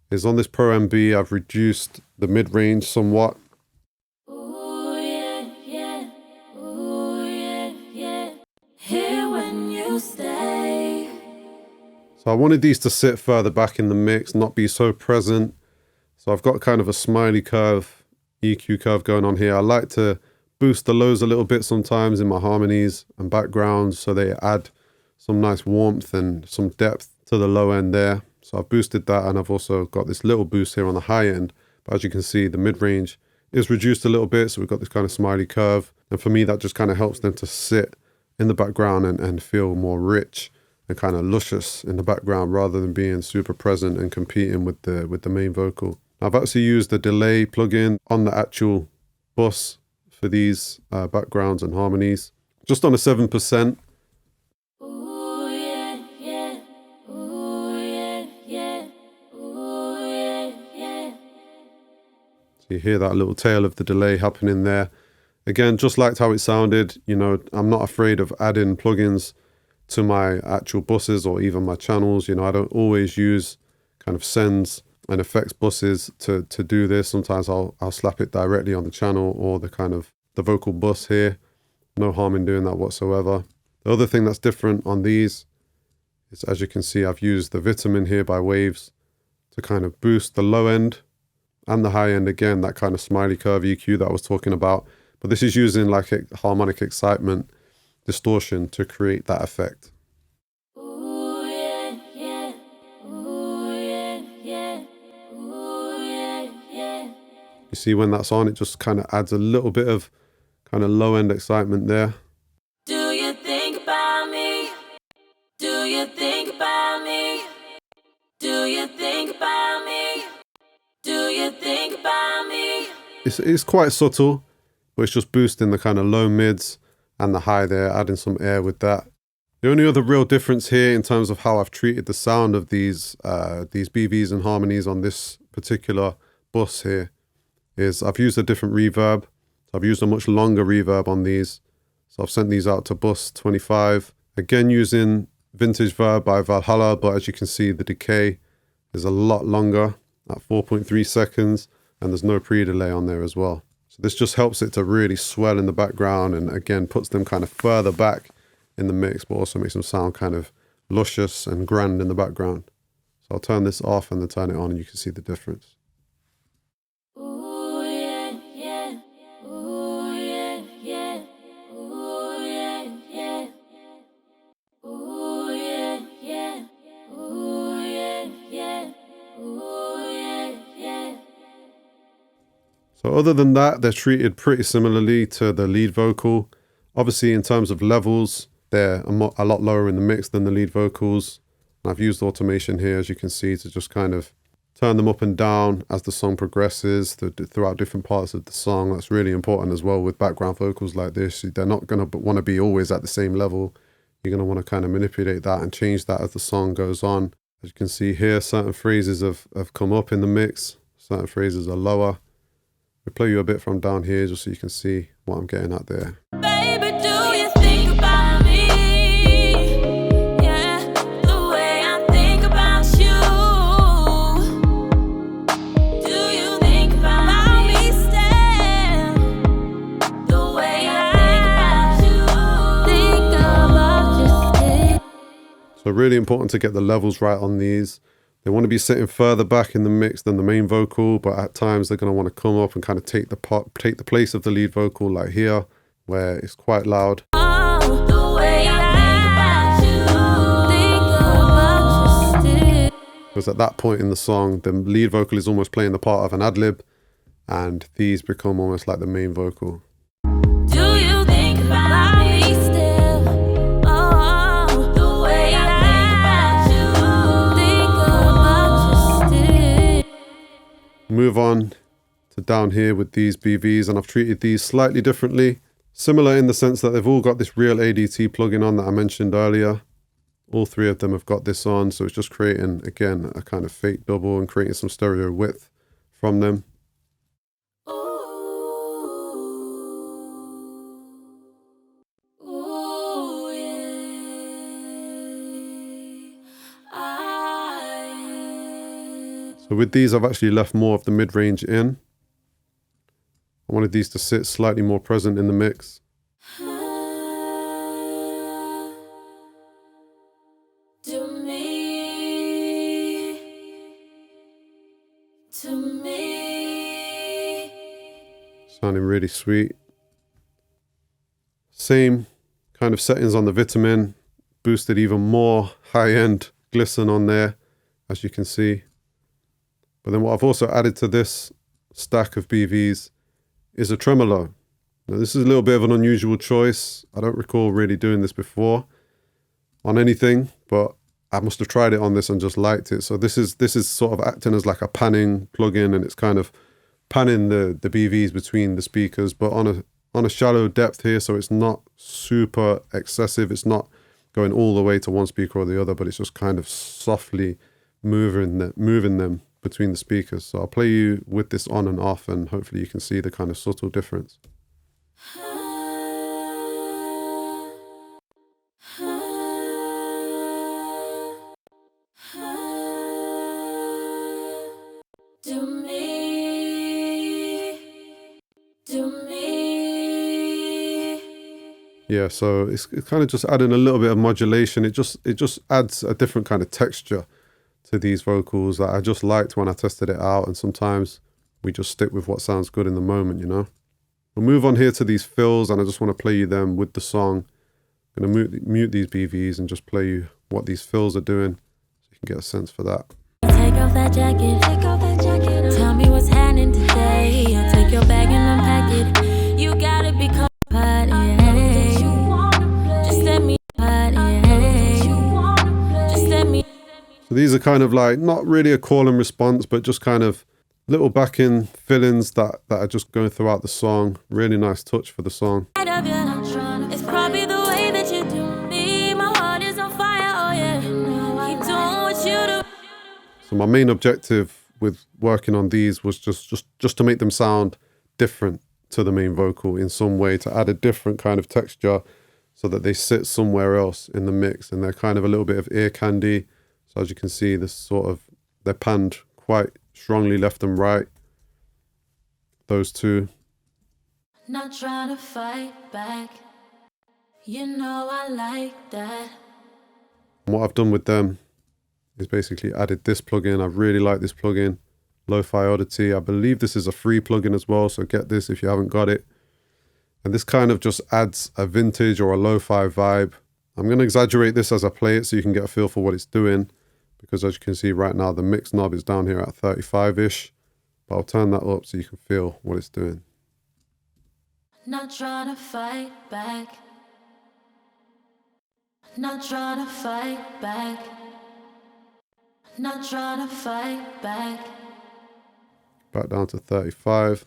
is on this Pro MB, I've reduced the mid-range somewhat. Ooh, yeah, yeah. Ooh, yeah, yeah. Here when you stay. So I wanted these to sit further back in the mix, not be so present. So I've got kind of a smiley curve, EQ curve going on here. I like to boost the lows a little bit sometimes in my harmonies and backgrounds so they add some nice warmth and some depth to the low end there. So I've boosted that, and I've also got this little boost here on the high end. But as you can see, the mid-range is reduced a little bit, so we've got this kind of smiley curve. And for me, that just kind of helps them to sit in the background and feel more rich and kind of luscious in the background rather than being super present and competing with the main vocal. I've actually used the delay plugin on the actual bus for these backgrounds and harmonies, just on a 7%. Ooh, yeah, yeah. Ooh, yeah, yeah. Ooh, yeah, yeah. So you hear that little tail of the delay happening there. Again, just liked how it sounded. You know, I'm not afraid of adding plugins to my actual buses or even my channels. You know, I don't always use kind of sends and effects buses to do this. Sometimes I'll slap it directly on the channel or the vocal bus here. No harm in doing that whatsoever. The other thing that's different on these is, as you can see, I've used the Vitamin here by Waves to kind of boost the low end and the high end, again, that kind of smiley curve EQ that I was talking about. But this is using like a harmonic excitement distortion to create that effect. Ooh, yeah, yeah. Ooh, yeah, yeah. Ooh, yeah, yeah. You see when that's on, it just kind of adds a little bit of kind of low end excitement there. Do you think about me? Do you think about me? Do you think about me? Do you think about me? It's quite subtle, but it's just boosting the kind of low mids and the high there, adding some air with that. The only other real difference here in terms of how I've treated the sound of these BVs and harmonies on this particular bus here is I've used a different reverb. So I've used a much longer reverb on these. So I've sent these out to bus 25. Again, using Vintage Verb by Valhalla, but as you can see, the decay is a lot longer at 4.3 seconds, and there's no pre-delay on there as well. So this just helps it to really swell in the background, and again, puts them kind of further back in the mix, but also makes them sound kind of luscious and grand in the background. So I'll turn this off and then turn it on, and you can see the difference. Ooh, yeah, yeah. Ooh, yeah, yeah. Ooh, yeah, yeah. Ooh, yeah, yeah. Ooh, yeah, yeah. Ooh, yeah, yeah. So other than that, they're treated pretty similarly to the lead vocal. Obviously, in terms of levels, they're a lot lower in the mix than the lead vocals. And I've used automation here, as you can see, to just kind of turn them up and down as the song progresses throughout different parts of the song. That's really important as well with background vocals like this. They're not going to want to be always at the same level. You're going to want to kind of manipulate that and change that as the song goes on. As you can see here, certain phrases have come up in the mix. Certain phrases are lower. I'll play you a bit from down here just so you can see what I'm getting at there. Baby, do you think about me? Yeah, the way I think about you. Do you think about me? Stay. So really important to get the levels right on these. They want to be sitting further back in the mix than the main vocal, but at times they're going to want to come up and kind of take the place of the lead vocal, like here, where it's quite loud. Because at that point in the song, the lead vocal is almost playing the part of an ad-lib, and these become almost like the main vocal. Do you think about me still? Oh, the way I think about you still. Move on to down here with these BVs, and I've treated these slightly differently. Similar in the sense that they've all got this real ADT plugin on that I mentioned earlier. All three of them have got this on, so it's just creating, again, a kind of fake double and creating some stereo width from them. So with these, I've actually left more of the mid-range in. I wanted these to sit slightly more present in the mix. Sounding really sweet. Same kind of settings on the Vitamin, boosted even more high-end glisten on there, as you can see. But then what I've also added to this stack of BVs is a tremolo. Now this is a little bit of an unusual choice. I don't recall really doing this before on anything, but I must have tried it on this and just liked it. So this is sort of acting as like a panning plugin, and it's kind of panning the BVs between the speakers, but on a shallow depth here, so it's not super excessive. It's not going all the way to one speaker or the other, but it's just kind of softly moving them between the speakers. So I'll play you with this on and off, and hopefully you can see the kind of subtle difference. Yeah, so it's kind of just adding a little bit of modulation. It just adds a different kind of texture to these vocals that I just liked when I tested it out, and sometimes we just stick with what sounds good in the moment, you know. We'll move on here to these fills, and I just want to play you them with the song. I'm going to mute these BVs and just play you what these fills are doing so you can get a sense for that. Take off that jacket, tell me what's happening today. I'll take your bag and unpack it. You gotta be covered, yeah. Just let me, yeah. Just let me. So these are kind of like, not really a call and response, but just kind of little backing fill-ins that are just going throughout the song. Really nice touch for the song. It's probably the way that you do me. My heart is on fire, oh yeah. Keep doing what you do. So my main objective with working on these was just to make them sound different to the main vocal in some way, to add a different kind of texture so that they sit somewhere else in the mix, and they're kind of a little bit of ear candy. So as you can see, they're panned quite strongly left and right, those two. Not trying to fight back, you know I like that. And what I've done with them is basically added this plugin. I really like this plugin, Lo-Fi Oddity. I believe this is a free plugin as well, so get this if you haven't got it. And this kind of just adds a vintage or a lo-fi vibe. I'm going to exaggerate this as I play it so you can get a feel for what it's doing, because as you can see right now, the mix knob is down here at 35-ish, but I'll turn that up so you can feel what it's doing. Not trying to fight back, not trying to fight back, not trying to fight back. Back down to 35.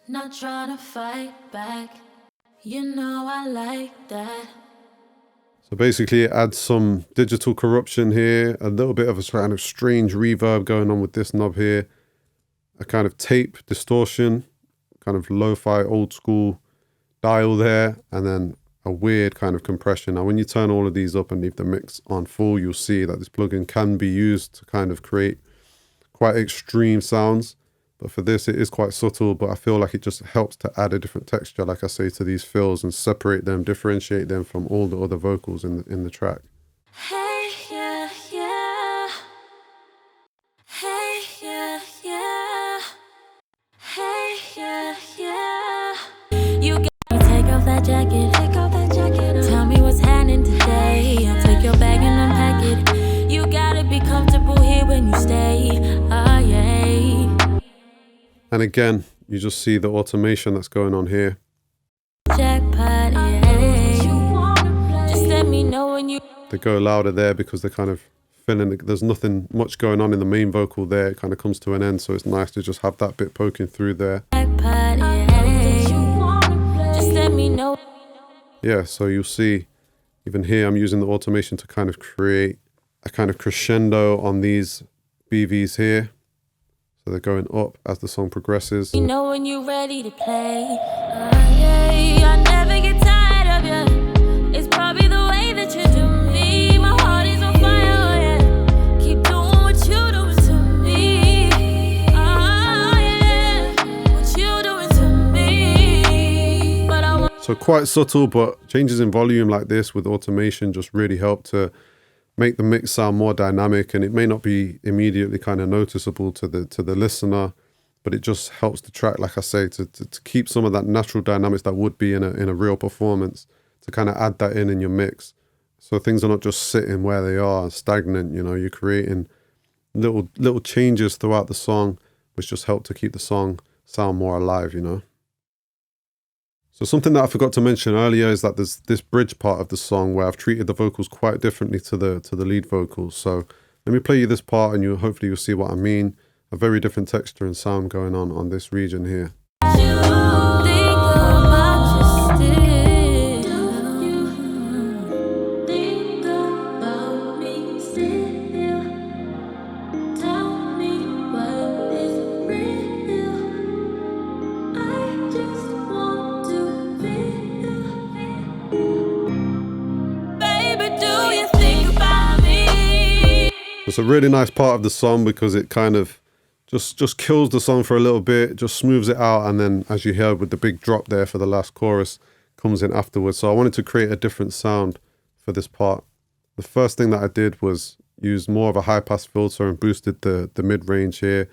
Not trying to fight back, you know I like that. So basically it adds some digital corruption here, a little bit of a kind of strange reverb going on with this knob here, a kind of tape distortion, kind of lo-fi old school dial there, and then a weird kind of compression. Now when you turn all of these up and leave the mix on full, you'll see that this plugin can be used to kind of create quite extreme sounds. But for this, it is quite subtle, but I feel like it just helps to add a different texture, like I say, to these fills and separate them, differentiate them from all the other vocals in the track. Hey, And again, you just see the automation that's going on here. Jackpot, yeah. Just let me know when you. They go louder there because they're kind of feeling there's nothing much going on in the main vocal there. It kind of comes to an end, so it's nice to just have that bit poking through there. Jackpot, yeah. Just let me know. Yeah, so you'll see even here I'm using the automation to kind of create a kind of crescendo on these BVs here. So they're going up as the song progresses. You know when you're ready to play. Yeah, I never get tired of you. It's probably the way that you do me. My heart is on fire, oh yeah. Keep doing what you doing to me. Oh yeah, what you doing to me. But I want. So quite subtle, but changes in volume like this with automation just really help to make the mix sound more dynamic, and it may not be immediately kind of noticeable to the listener, but it just helps the track, like I say, to keep some of that natural dynamics that would be in a real performance, to kind of add that in your mix. So things are not just sitting where they are, stagnant, you know, you're creating little changes throughout the song, which just help to keep the song sound more alive, you know. So something that I forgot to mention earlier is that there's this bridge part of the song where I've treated the vocals quite differently to the lead vocals. So let me play you this part and hopefully you'll see what I mean. A very different texture and sound going on this region here. It's a really nice part of the song because it kind of just kills the song for a little bit, just smooths it out, and then as you heard with the big drop there for the last chorus comes in afterwards. So I wanted to create a different sound for this part. The first thing that I did was use more of a high pass filter and boosted the mid-range here.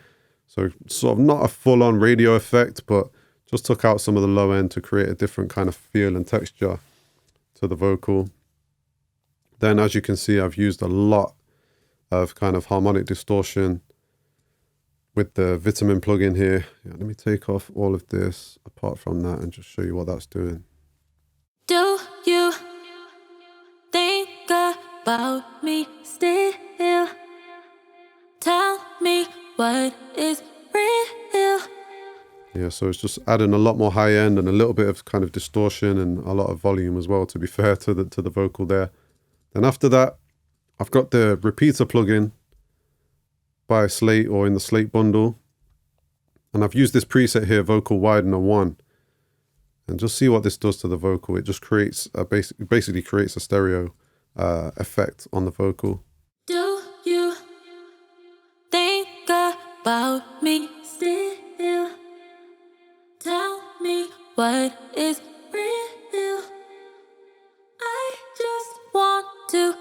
So sort of not a full-on radio effect, but just took out some of the low end to create a different kind of feel and texture to the vocal. Then as you can see, I've used a lot of kind of harmonic distortion with the Vitamin plugin here. Yeah, let me take off all of this apart from that and just show you what that's doing. Do you think about me still? Tell me what is real. Yeah, so it's just adding a lot more high end and a little bit of kind of distortion and a lot of volume as well, to be fair to the vocal there. Then after that, I've got the repeater plugin by Slate or in the Slate bundle. And I've used this preset here, Vocal Widener 1. And just see what this does to the vocal. It just creates basically creates a stereo effect on the vocal. Do you think about me still? Tell me what is real. I just want to.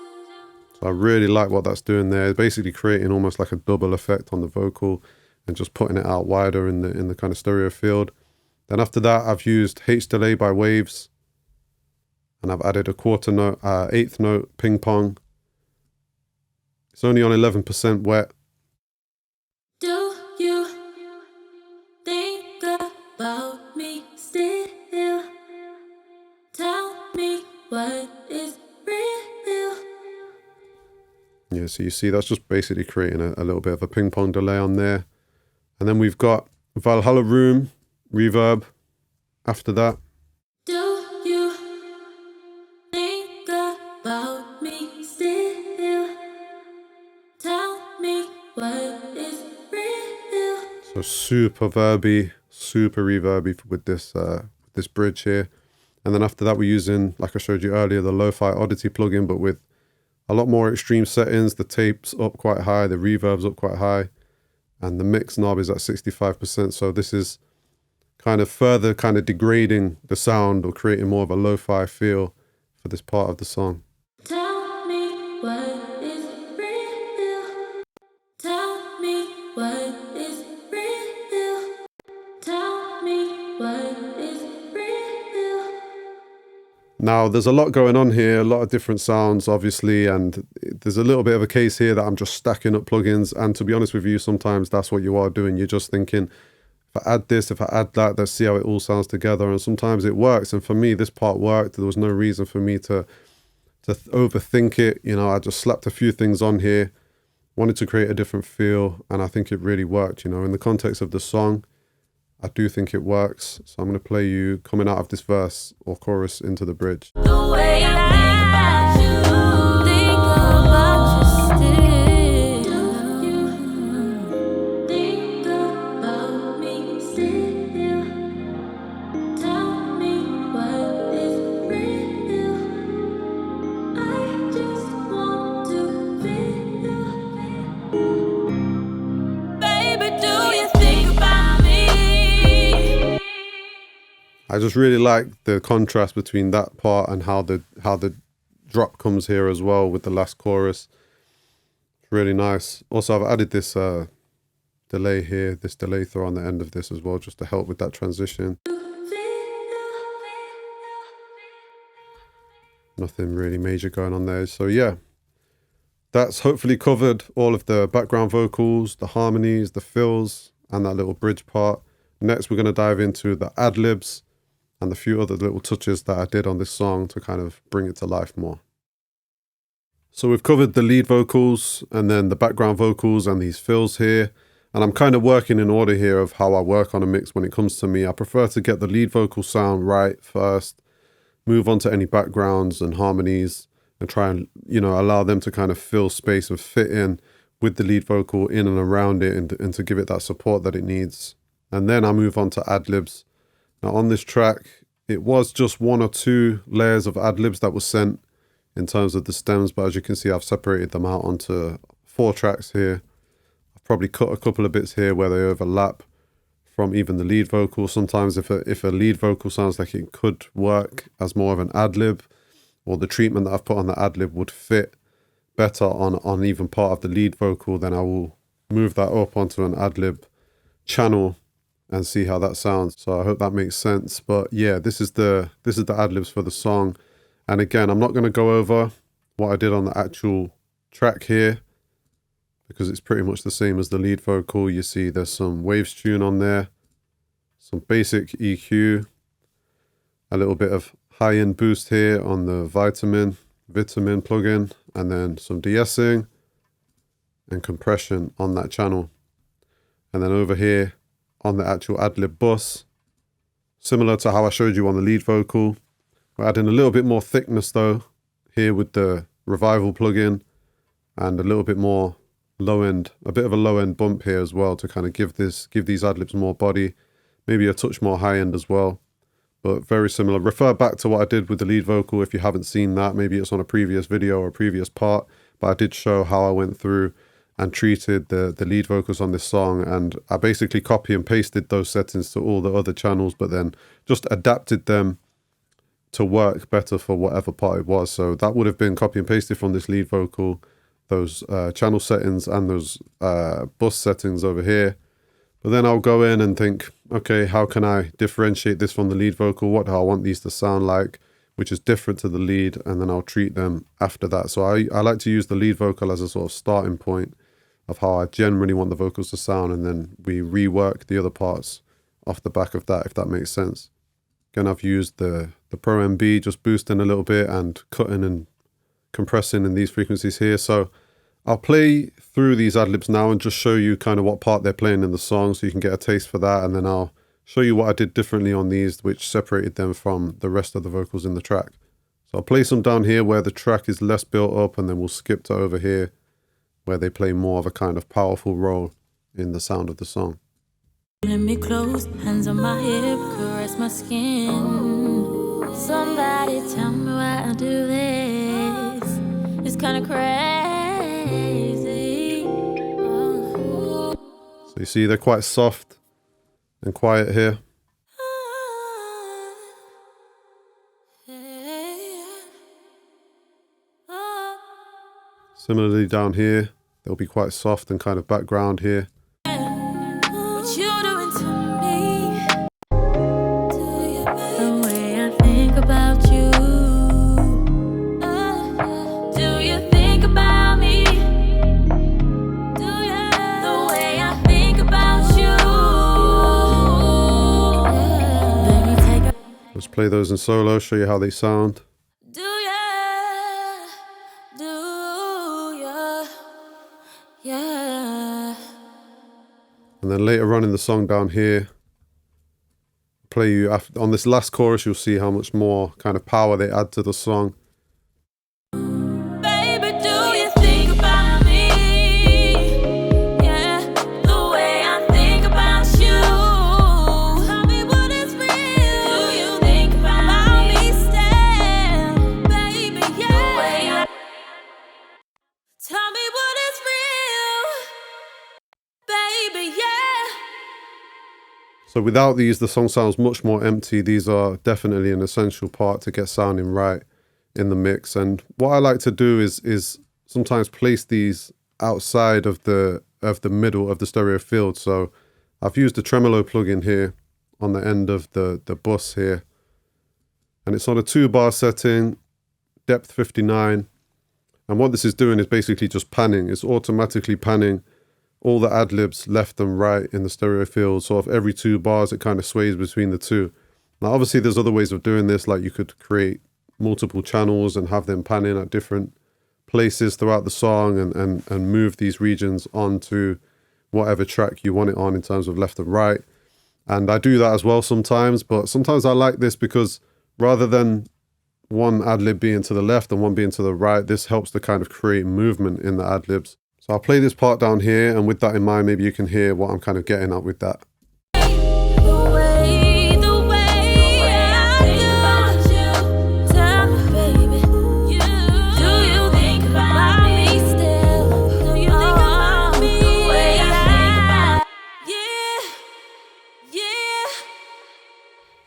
So I really like what that's doing there. It's basically creating almost like a double effect on the vocal and just putting it out wider in the kind of stereo field. Then after that, I've used H delay by Waves, and I've added a quarter note, eighth note ping pong. It's only on 11% wet. Do you think about me still? Tell me what is real. Yeah, so you see that's just basically creating a little bit of a ping pong delay on there. And then we've got Valhalla Room, reverb after that. Do you think about me still? Tell me what is real. So super verby, super reverby with this bridge here. And then after that, we're using, like I showed you earlier, the Lo-Fi Oddity plugin, but with a lot more extreme settings. The tape's up quite high, the reverb's up quite high, and the mix knob is at 65%. So this is kind of further kind of degrading the sound or creating more of a lo-fi feel for this part of the song. Tell me what is real. Tell me what is real. Tell me what is real. Now, there's a lot going on here, a lot of different sounds, obviously, and there's a little bit of a case here that I'm just stacking up plugins. And to be honest with you, sometimes that's what you are doing. You're just thinking, if I add this, if I add that, let's see how it all sounds together. And sometimes it works. And for me, this part worked. There was no reason for me to overthink it. You know, I just slapped a few things on here, wanted to create a different feel, and I think it really worked. You know, in the context of the song, I do think it works. So I'm going to play you coming out of this verse or chorus into the bridge. The way I think about you, think about you still. Think about me still. Tell me what is real. I just want to feel. Baby, do you think about me? I just really like the contrast between that part and how the drop comes here as well with the last chorus. It's really nice. Also, I've added this delay here, this delay throw on the end of this as well, just to help with that transition. Nothing really major going on there. So yeah, that's hopefully covered all of the background vocals, the harmonies, the fills, and that little bridge part. Next, we're going to dive into the ad-libs and the few other little touches that I did on this song to kind of bring it to life more. So we've covered the lead vocals and then the background vocals and these fills here. And I'm kind of working in order here of how I work on a mix when it comes to me. I prefer to get the lead vocal sound right first, move on to any backgrounds and harmonies, and try and, you know, allow them to kind of fill space and fit in with the lead vocal in and around it, and to give it that support that it needs. And then I move on to ad-libs. Now on this track, it was just 1 or 2 layers of ad-libs that was sent in terms of the stems, but as you can see, I've separated them out onto 4 tracks here. I've probably cut a couple of bits here where they overlap from even the lead vocal. Sometimes if a lead vocal sounds like it could work as more of an ad-lib, or the treatment that I've put on the ad-lib would fit better on even part of the lead vocal, then I will move that up onto an ad-lib channel and see how that sounds. So I hope that makes sense. But yeah, this is the ad-libs for the song. And again, I'm not going to go over what I did on the actual track here, because it's pretty much the same as the lead vocal. You see there's some waves tune on there, some basic EQ, a little bit of high-end boost here on the vitamin plugin, and then some de-essing and compression on that channel. And then over here on the actual ad-lib bus, similar to how I showed you on the lead vocal, we're adding a little bit more thickness though here with the revival plugin, and a little bit more low end, a bit of a low end bump here as well to kind of give these ad-libs more body, maybe a touch more high end as well, but very similar. Refer back to what I did with the lead vocal if you haven't seen that. Maybe it's on a previous video or a previous part, but I did show how I went through and treated the lead vocals on this song, and I basically copy and pasted those settings to all the other channels, but then just adapted them to work better for whatever part it was. So that would have been copy and pasted from this lead vocal, those channel settings and those bus settings over here. But then I'll go in and think, okay, how can I differentiate this from the lead vocal? What do I want these to sound like, which is different to the lead? And then I'll treat them after that. So I like to use the lead vocal as a sort of starting point of how I generally want the vocals to sound, and then we rework the other parts off the back of that, if that makes sense. Again, I've used the Pro MB, just boosting a little bit and cutting and compressing in these frequencies here. So I'll play through these ad-libs now and just show you kind of what part they're playing in the song, so you can get a taste for that, and then I'll show you what I did differently on these, which separated them from the rest of the vocals in the track. So I'll play some down here where the track is less built up, and then we'll skip to over here where they play more of a kind of powerful role in the sound of the song. Let me close, hands on my hip, caress my skin. Somebody tell me why I do this. It's kind of crazy. So you see they're quite soft and quiet here. Similarly down here, they'll be quite soft and kind of background here. What you doing to me? The way I think about you. Do you think about me? The way I think about you. play those in solo, show you how they sound. Do ya? Do ya? Yeah. And then later on in the song down here, play you on this last chorus, you'll see how much more kind of power they add to the song. Baby, do you think about me? Yeah, the way I think about you. Tell me what is real. Do you think about me still? Baby, yeah. Tell me what is real. Baby, yeah. So without these, the song sounds much more empty. These are definitely an essential part to get sounding right in the mix. And what I like to do is sometimes place these outside of the middle of the stereo field. So I've used the tremolo plugin here on the end of the bus here. And it's on a 2-bar setting, depth 59. And what this is doing is basically just panning. It's automatically panning all the adlibs left and right in the stereo field. So of every 2 bars, it kind of sways between the two. Now, obviously, there's other ways of doing this. Like you could create multiple channels and have them panning at different places throughout the song and move these regions onto whatever track you want it on in terms of left and right. And I do that as well sometimes, but sometimes I like this because rather than one adlib being to the left and one being to the right, this helps to kind of create movement in the adlibs. So I'll play this part down here, and with that in mind, maybe you can hear what I'm kind of getting at with that.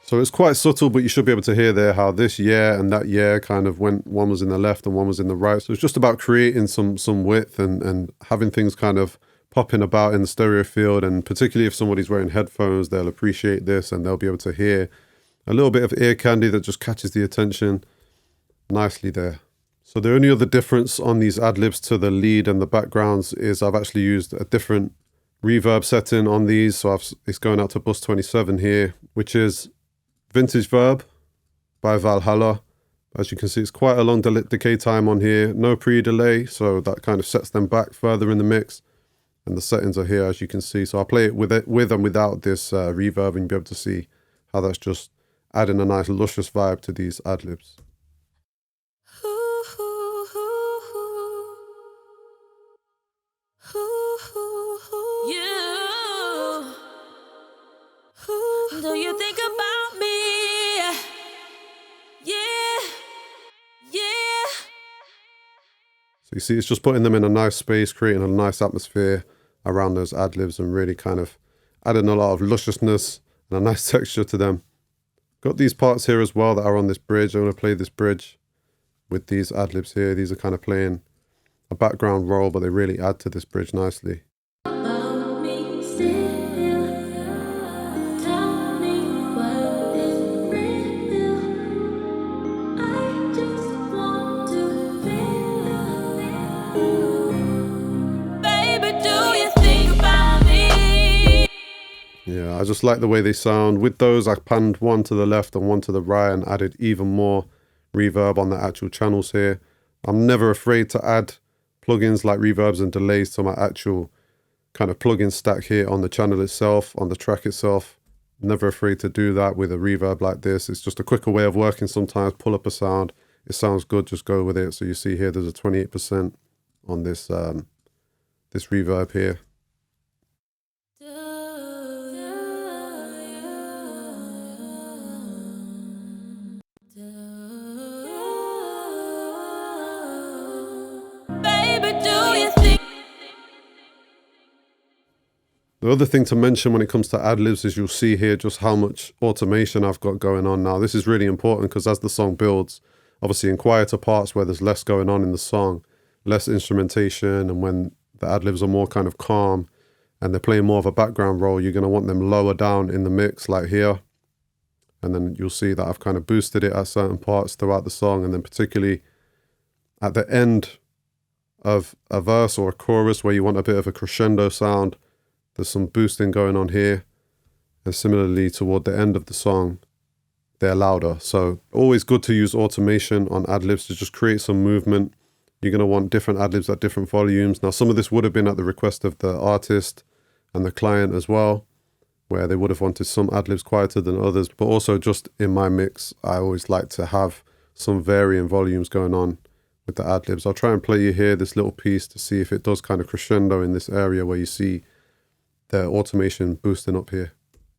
So it's quite subtle, but you should be able to hear there how this yeah and that yeah kind of went, one was in the left and one was in the right. So it's just about creating some width and having things kind of popping about in the stereo field. And particularly if somebody's wearing headphones, they'll appreciate this and they'll be able to hear a little bit of ear candy that just catches the attention nicely there. So the only other difference on these ad-libs to the lead and the backgrounds is I've actually used a different reverb setting on these. So it's going out to bus 27 here, which is Vintage Verb by Valhalla. As you can see, it's quite a long decay time on here. No pre-delay, so that kind of sets them back further in the mix. And the settings are here, as you can see. So I'll play it with and without this reverb, and you'll be able to see how that's just adding a nice luscious vibe to these ad-libs. Do you think about me? Yeah, yeah. So you see, it's just putting them in a nice space, creating a nice atmosphere around those ad-libs and really kind of adding a lot of lusciousness and a nice texture to them. Got these parts here as well that are on this bridge. I'm going to play this bridge with these ad-libs here. These are kind of playing a background role, but they really add to this bridge nicely. Yeah, I just like the way they sound. With those, I panned one to the left and one to the right and added even more reverb on the actual channels here. I'm never afraid to add plugins like reverbs and delays to my actual kind of plugin stack here on the channel itself, on the track itself. Never afraid to do that with a reverb like this. It's just a quicker way of working sometimes. Pull up a sound. It sounds good, just go with it. So you see here, there's a 28% on this, this reverb here. The other thing to mention when it comes to ad-libs is you'll see here just how much automation I've got going on now. This is really important because as the song builds, obviously in quieter parts where there's less going on in the song, less instrumentation, and when the ad-libs are more kind of calm and they're playing more of a background role, you're going to want them lower down in the mix like here. And then you'll see that I've kind of boosted it at certain parts throughout the song, and then particularly at the end of a verse or a chorus where you want a bit of a crescendo sound, there's some boosting going on here. And similarly toward the end of the song, they're louder. So always good to use automation on Adlibs to just create some movement. You're going to want different Adlibs at different volumes. Now, some of this would have been at the request of the artist and the client as well, where they would have wanted some Adlibs quieter than others. But also just in my mix, I always like to have some varying volumes going on with the Adlibs. I'll try and play you here this little piece to see if it does kind of crescendo in this area where you see the automation boosting up here.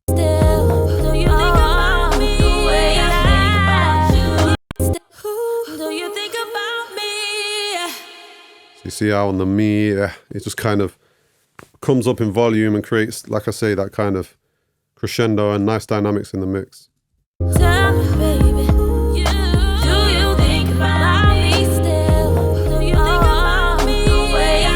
Still, do you think about me? The way I think about you. Do you think about me? So you see how on the me, it just kind of comes up in volume and creates, like I say, that kind of crescendo and nice dynamics in the mix. Tell me, baby, do you think about me still? Do you think about me? The way I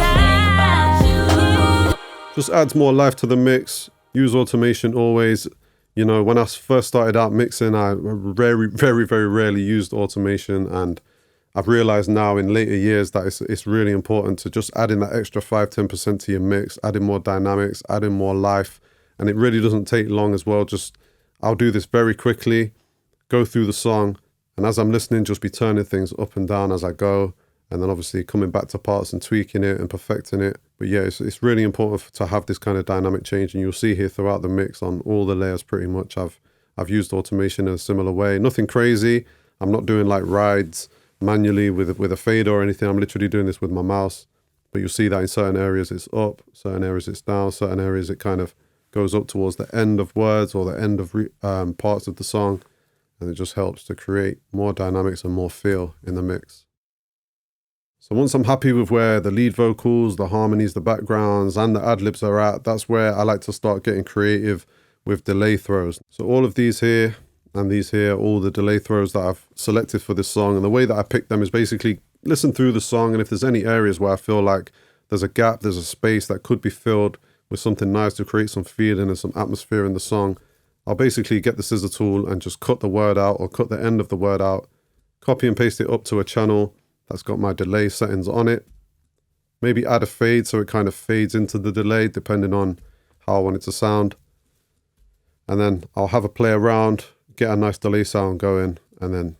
think about you. Just adds more life to the mix. Use automation always. You know, when I first started out mixing, I very, very, very rarely used automation, and I've realized now in later years that it's really important to just add in that extra 5-10% to your mix, adding more dynamics, adding more life. And it really doesn't take long as well. Just, I'll do this very quickly, go through the song, and as I'm listening, just be turning things up and down as I go. And then obviously coming back to parts and tweaking it and perfecting it. But yeah, it's really important to have this kind of dynamic change. And you'll see here throughout the mix on all the layers pretty much, I've used automation in a similar way. Nothing crazy. I'm not doing like rides manually with a fader or anything. I'm literally doing this with my mouse. But you'll see that in certain areas it's up, certain areas it's down, certain areas it kind of goes up towards the end of words or the end of parts of the song. And it just helps to create more dynamics and more feel in the mix. So once I'm happy with where the lead vocals, the harmonies, the backgrounds, and the Adlibs are at, that's where I like to start getting creative with delay throws. So all of these here and these here, all the delay throws that I've selected for this song. And the way that I pick them is basically listen through the song, and if there's any areas where I feel like there's a gap, there's a space that could be filled with something nice to create some feeling and some atmosphere in the song, I'll basically get the scissor tool and just cut the word out or cut the end of the word out, copy and paste it up to a channel that's got my delay settings on it. Maybe add a fade so it kind of fades into the delay depending on how I want it to sound. And then I'll have a play around, get a nice delay sound going, and then,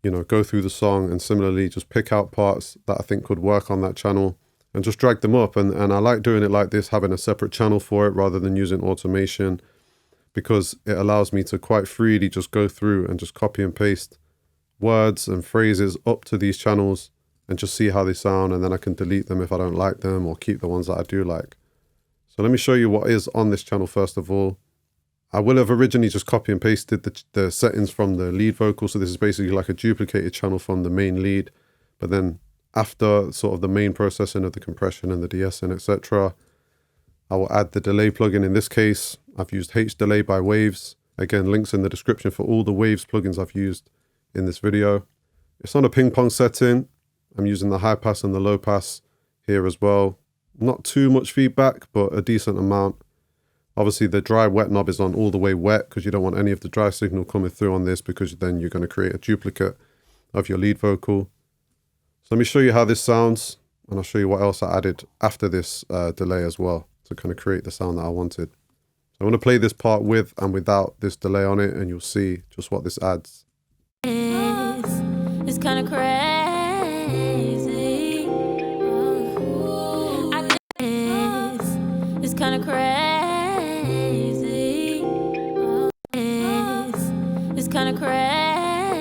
you know, go through the song and similarly just pick out parts that I think could work on that channel and just drag them up. And I like doing it like this, having a separate channel for it rather than using automation, because it allows me to quite freely just go through and just copy and paste words and phrases up to these channels and just see how they sound, and then I can delete them if I don't like them or keep the ones that I do like. So let me show you what is on this channel first of all. I will have originally just copy and pasted the settings from the lead vocal, so this is basically like a duplicated channel from the main lead, but then after sort of the main processing of the compression and the de-essing, etc., I will add the delay plugin. In this case, I've used H-Delay by Waves. Again, links in the description for all the Waves plugins I've used in this video. It's on a ping pong setting. I'm using the high pass and the low pass here as well. Not too much feedback, but a decent amount. Obviously the dry wet knob is on all the way wet because you don't want any of the dry signal coming through on this, because then you're going to create a duplicate of your lead vocal. So let me show you how this sounds, and I'll show you what else I added after this delay as well to kind of create the sound that I wanted. So I want to play this part with and without this delay on it, and you'll see just what this adds. It's kind of crazy. It's kind of crazy. It's kind of crazy.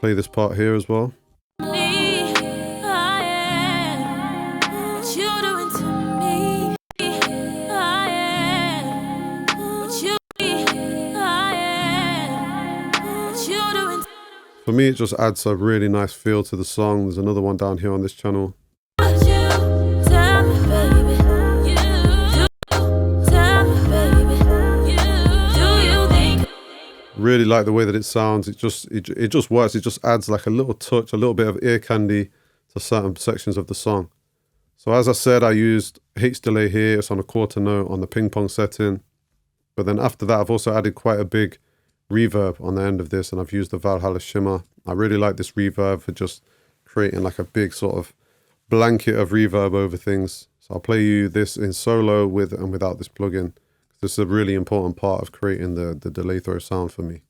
Play this part here as well. For me, it just adds a really nice feel to the song. There's another one down here on this channel. Really like the way that it sounds. It just works. It just adds like a little touch, a little bit of ear candy to certain sections of the song. So as I said, I used H-Delay here. It's on a quarter note on the ping pong setting. But then after that, I've also added quite a big reverb on the end of this, and I've used the Valhalla Shimmer. I really like this reverb for just creating like a big sort of blanket of reverb over things. So I'll play you this in solo with and without this plugin. This is a really important part of creating the delay throw sound for me.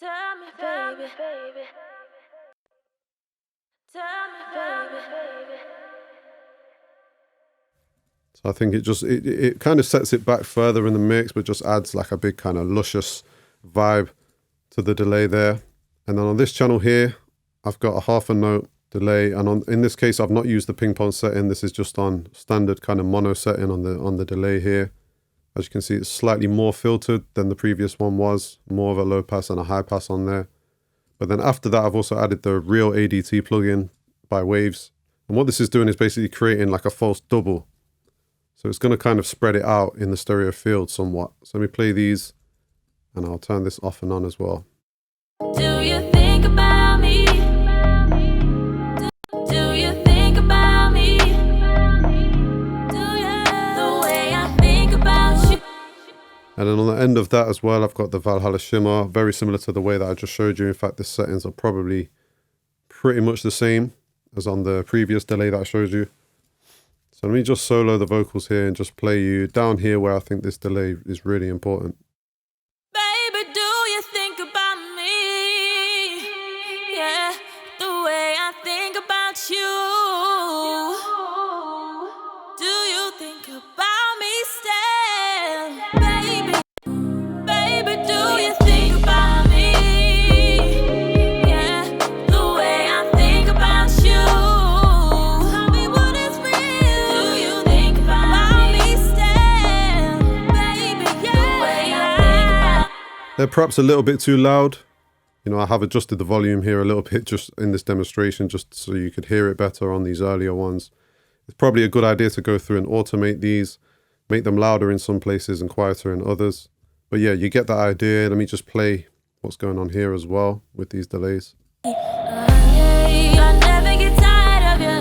Tell me, baby. Tell me, baby. So I think it kind of sets it back further in the mix, but just adds like a big kind of luscious vibe to the delay there. And then on this channel here, I've got a half a note delay, and in this case I've not used the ping pong setting. This is just on standard kind of mono setting on the delay here. As you can see, it's slightly more filtered than the previous one was, more of a low pass and a high pass on there. But then after that, I've also added the real ADT plugin by Waves. And what this is doing is basically creating like a false double. So it's going to kind of spread it out in the stereo field somewhat. So let me play these, and I'll turn this off and on as well. Do you think about me? Do you think about me? Do you? The way I think about you. And then on the end of that as well, I've got the Valhalla Shimmer, very similar to the way that I just showed you. In fact, the settings are probably pretty much the same as on the previous delay that I showed you. So let me just solo the vocals here and just play you down here where I think this delay is really important. Baby, do you think about me? Yeah, the way I think about you. Do you think about me still? Baby, do you think about me? Yeah, the way I think about you. Tell me what is real. Do you think about me still? Baby, yeah, the way I think about. They're perhaps a little bit too loud. You know, I have adjusted the volume here a little bit just in this demonstration, just so you could hear it better on these earlier ones. It's probably a good idea to go through and automate these, make them louder in some places and quieter in others. But yeah, you get that idea. Let me just play what's going on here as well with these delays. I never get tired of you.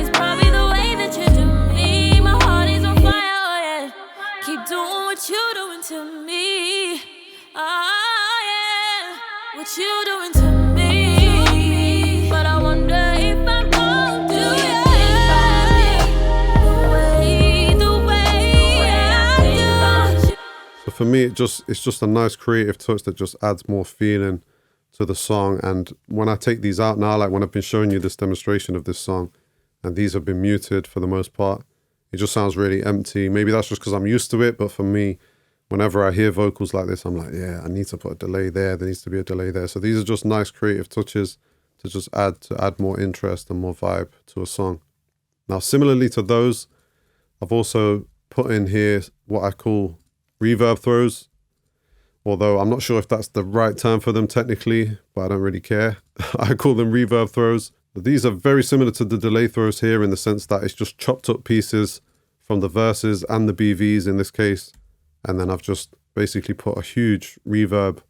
It's probably the way that you do me. My heart is on fire, oh yeah. Keep doing what you're doing to me. Oh yeah, what you doing to me. But I wonder if I'm wrong. Do you think the way I do? So for me, it's just a nice creative touch that just adds more feeling to the song. And when I take these out now, like when I've been showing you this demonstration of this song, and these have been muted for the most part, it just sounds really empty. Maybe that's just because I'm used to it, but for me, whenever I hear vocals like this, I'm like, yeah, I need to put a delay there. There needs to be a delay there. So these are just nice creative touches to just add more interest and more vibe to a song. Now, similarly to those, I've also put in here what I call reverb throws. Although I'm not sure if that's the right term for them technically, but I don't really care. I call them reverb throws. But these are very similar to the delay throws here in the sense that it's just chopped up pieces from the verses and the BVs in this case. And then I've just basically put a huge reverb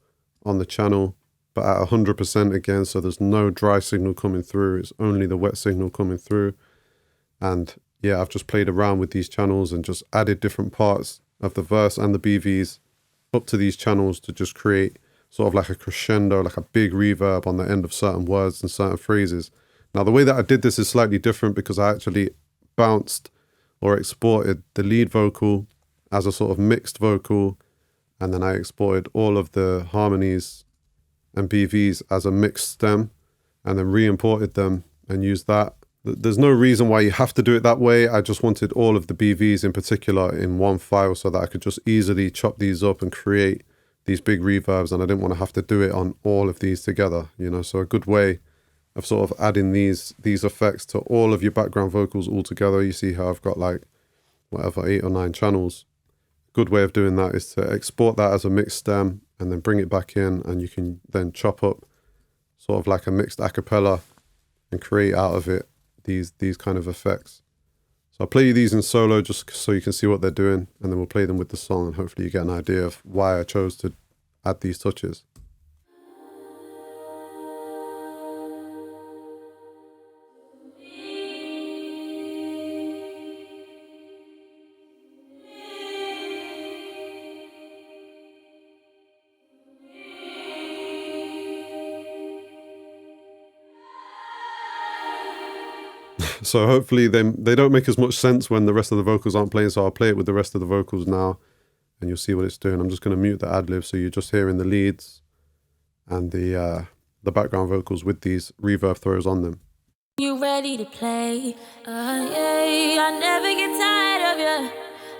on the channel, but at 100% again. So there's no dry signal coming through. It's only the wet signal coming through. And yeah, I've just played around with these channels and just added different parts of the verse and the BVs up to these channels to just create sort of like a crescendo, like a big reverb on the end of certain words and certain phrases. Now, the way that I did this is slightly different because I actually bounced or exported the lead vocal as a sort of mixed vocal, and then I exported all of the harmonies and BVs as a mixed stem, and then re-imported them and used that. There's no reason why you have to do it that way. I just wanted all of the BVs in particular in one file so that I could just easily chop these up and create these big reverbs, and I didn't want to have to do it on all of these together, you know. So a good way of sort of adding these effects to all of your background vocals all together. You see how I've got like whatever 8 or 9 channels. Good way of doing that is to export that as a mixed stem and then bring it back in, and you can then chop up sort of like a mixed a cappella and create out of it these kind of effects. So I'll play you these in solo just so you can see what they're doing, and then we'll play them with the song, and hopefully you get an idea of why I chose to add these touches. So hopefully they don't make as much sense when the rest of the vocals aren't playing. So I'll play it with the rest of the vocals now and you'll see what it's doing. I'm just going to mute the ad-libs so you're just hearing the leads and the background vocals with these reverb throws on them. You ready to play? Yeah, I never get tired of you.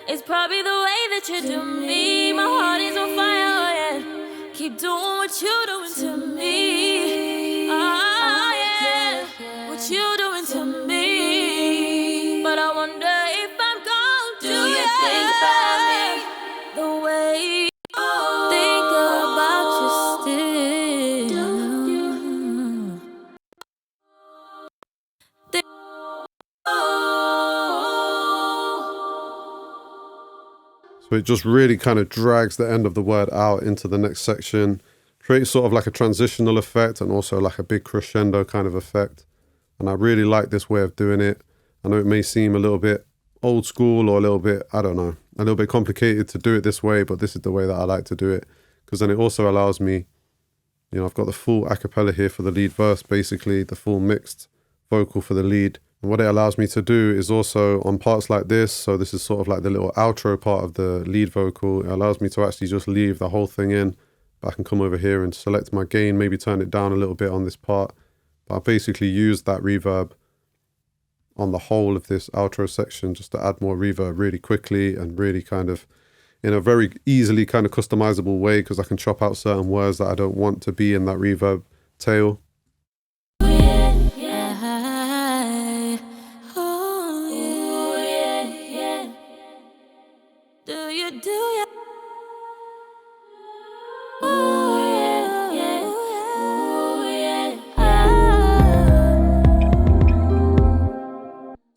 It's probably the way that you do me. My heart is on fire, oh yeah. Keep doing what you're doing to me. Oh yeah, what you doing to me. But I wonder if I'm gonna do you think about me the way you think about you still. So it just really kind of drags the end of the word out into the next section, creates sort of like a transitional effect and also like a big crescendo kind of effect. And I really like this way of doing it. I know it may seem a little bit old school or a little bit, I don't know, a little bit complicated to do it this way, but this is the way that I like to do it. Because then it also allows me, you know, I've got the full a cappella here for the lead verse, basically the full mixed vocal for the lead. And what it allows me to do is also on parts like this, so this is sort of like the little outro part of the lead vocal, it allows me to actually just leave the whole thing in. But I can come over here and select my gain, maybe turn it down a little bit on this part. But I basically use that reverb on the whole of this outro section just to add more reverb really quickly and really kind of in a very easily kind of customizable way, because I can chop out certain words that I don't want to be in that reverb tail.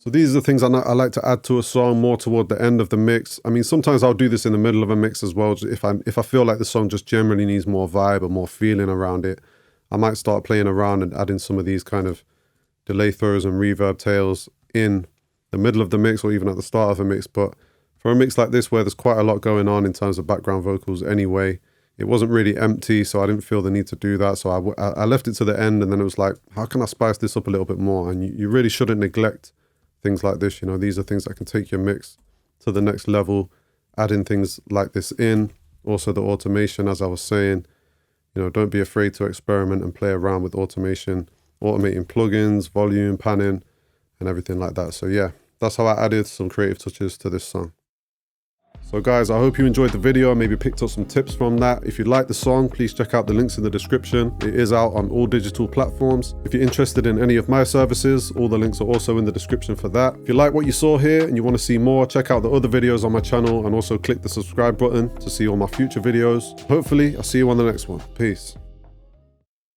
So these are the things I like to add to a song more toward the end of the mix. I mean, sometimes I'll do this in the middle of a mix as well. If I feel like the song just generally needs more vibe or more feeling around it, I might start playing around and adding some of these kind of delay throws and reverb tails in the middle of the mix or even at the start of a mix. But for a mix like this where there's quite a lot going on in terms of background vocals anyway, it wasn't really empty, so I didn't feel the need to do that. So I left it to the end, and then it was like, how can I spice this up a little bit more? And you really shouldn't neglect things like this. You know, these are things that can take your mix to the next level, adding things like this in. Also the automation, as I was saying, you know, don't be afraid to experiment and play around with automation, automating plugins, volume, panning, and everything like that. So yeah, that's how I added some creative touches to this song. So guys, I hope you enjoyed the video and maybe picked up some tips from that. If you like the song, please check out the links in the description. It is out on all digital platforms. If you're interested in any of my services, all the links are also in the description for that. If you like what you saw here and you want to see more, check out the other videos on my channel and also click the subscribe button to see all my future videos. Hopefully, I'll see you on the next one. Peace.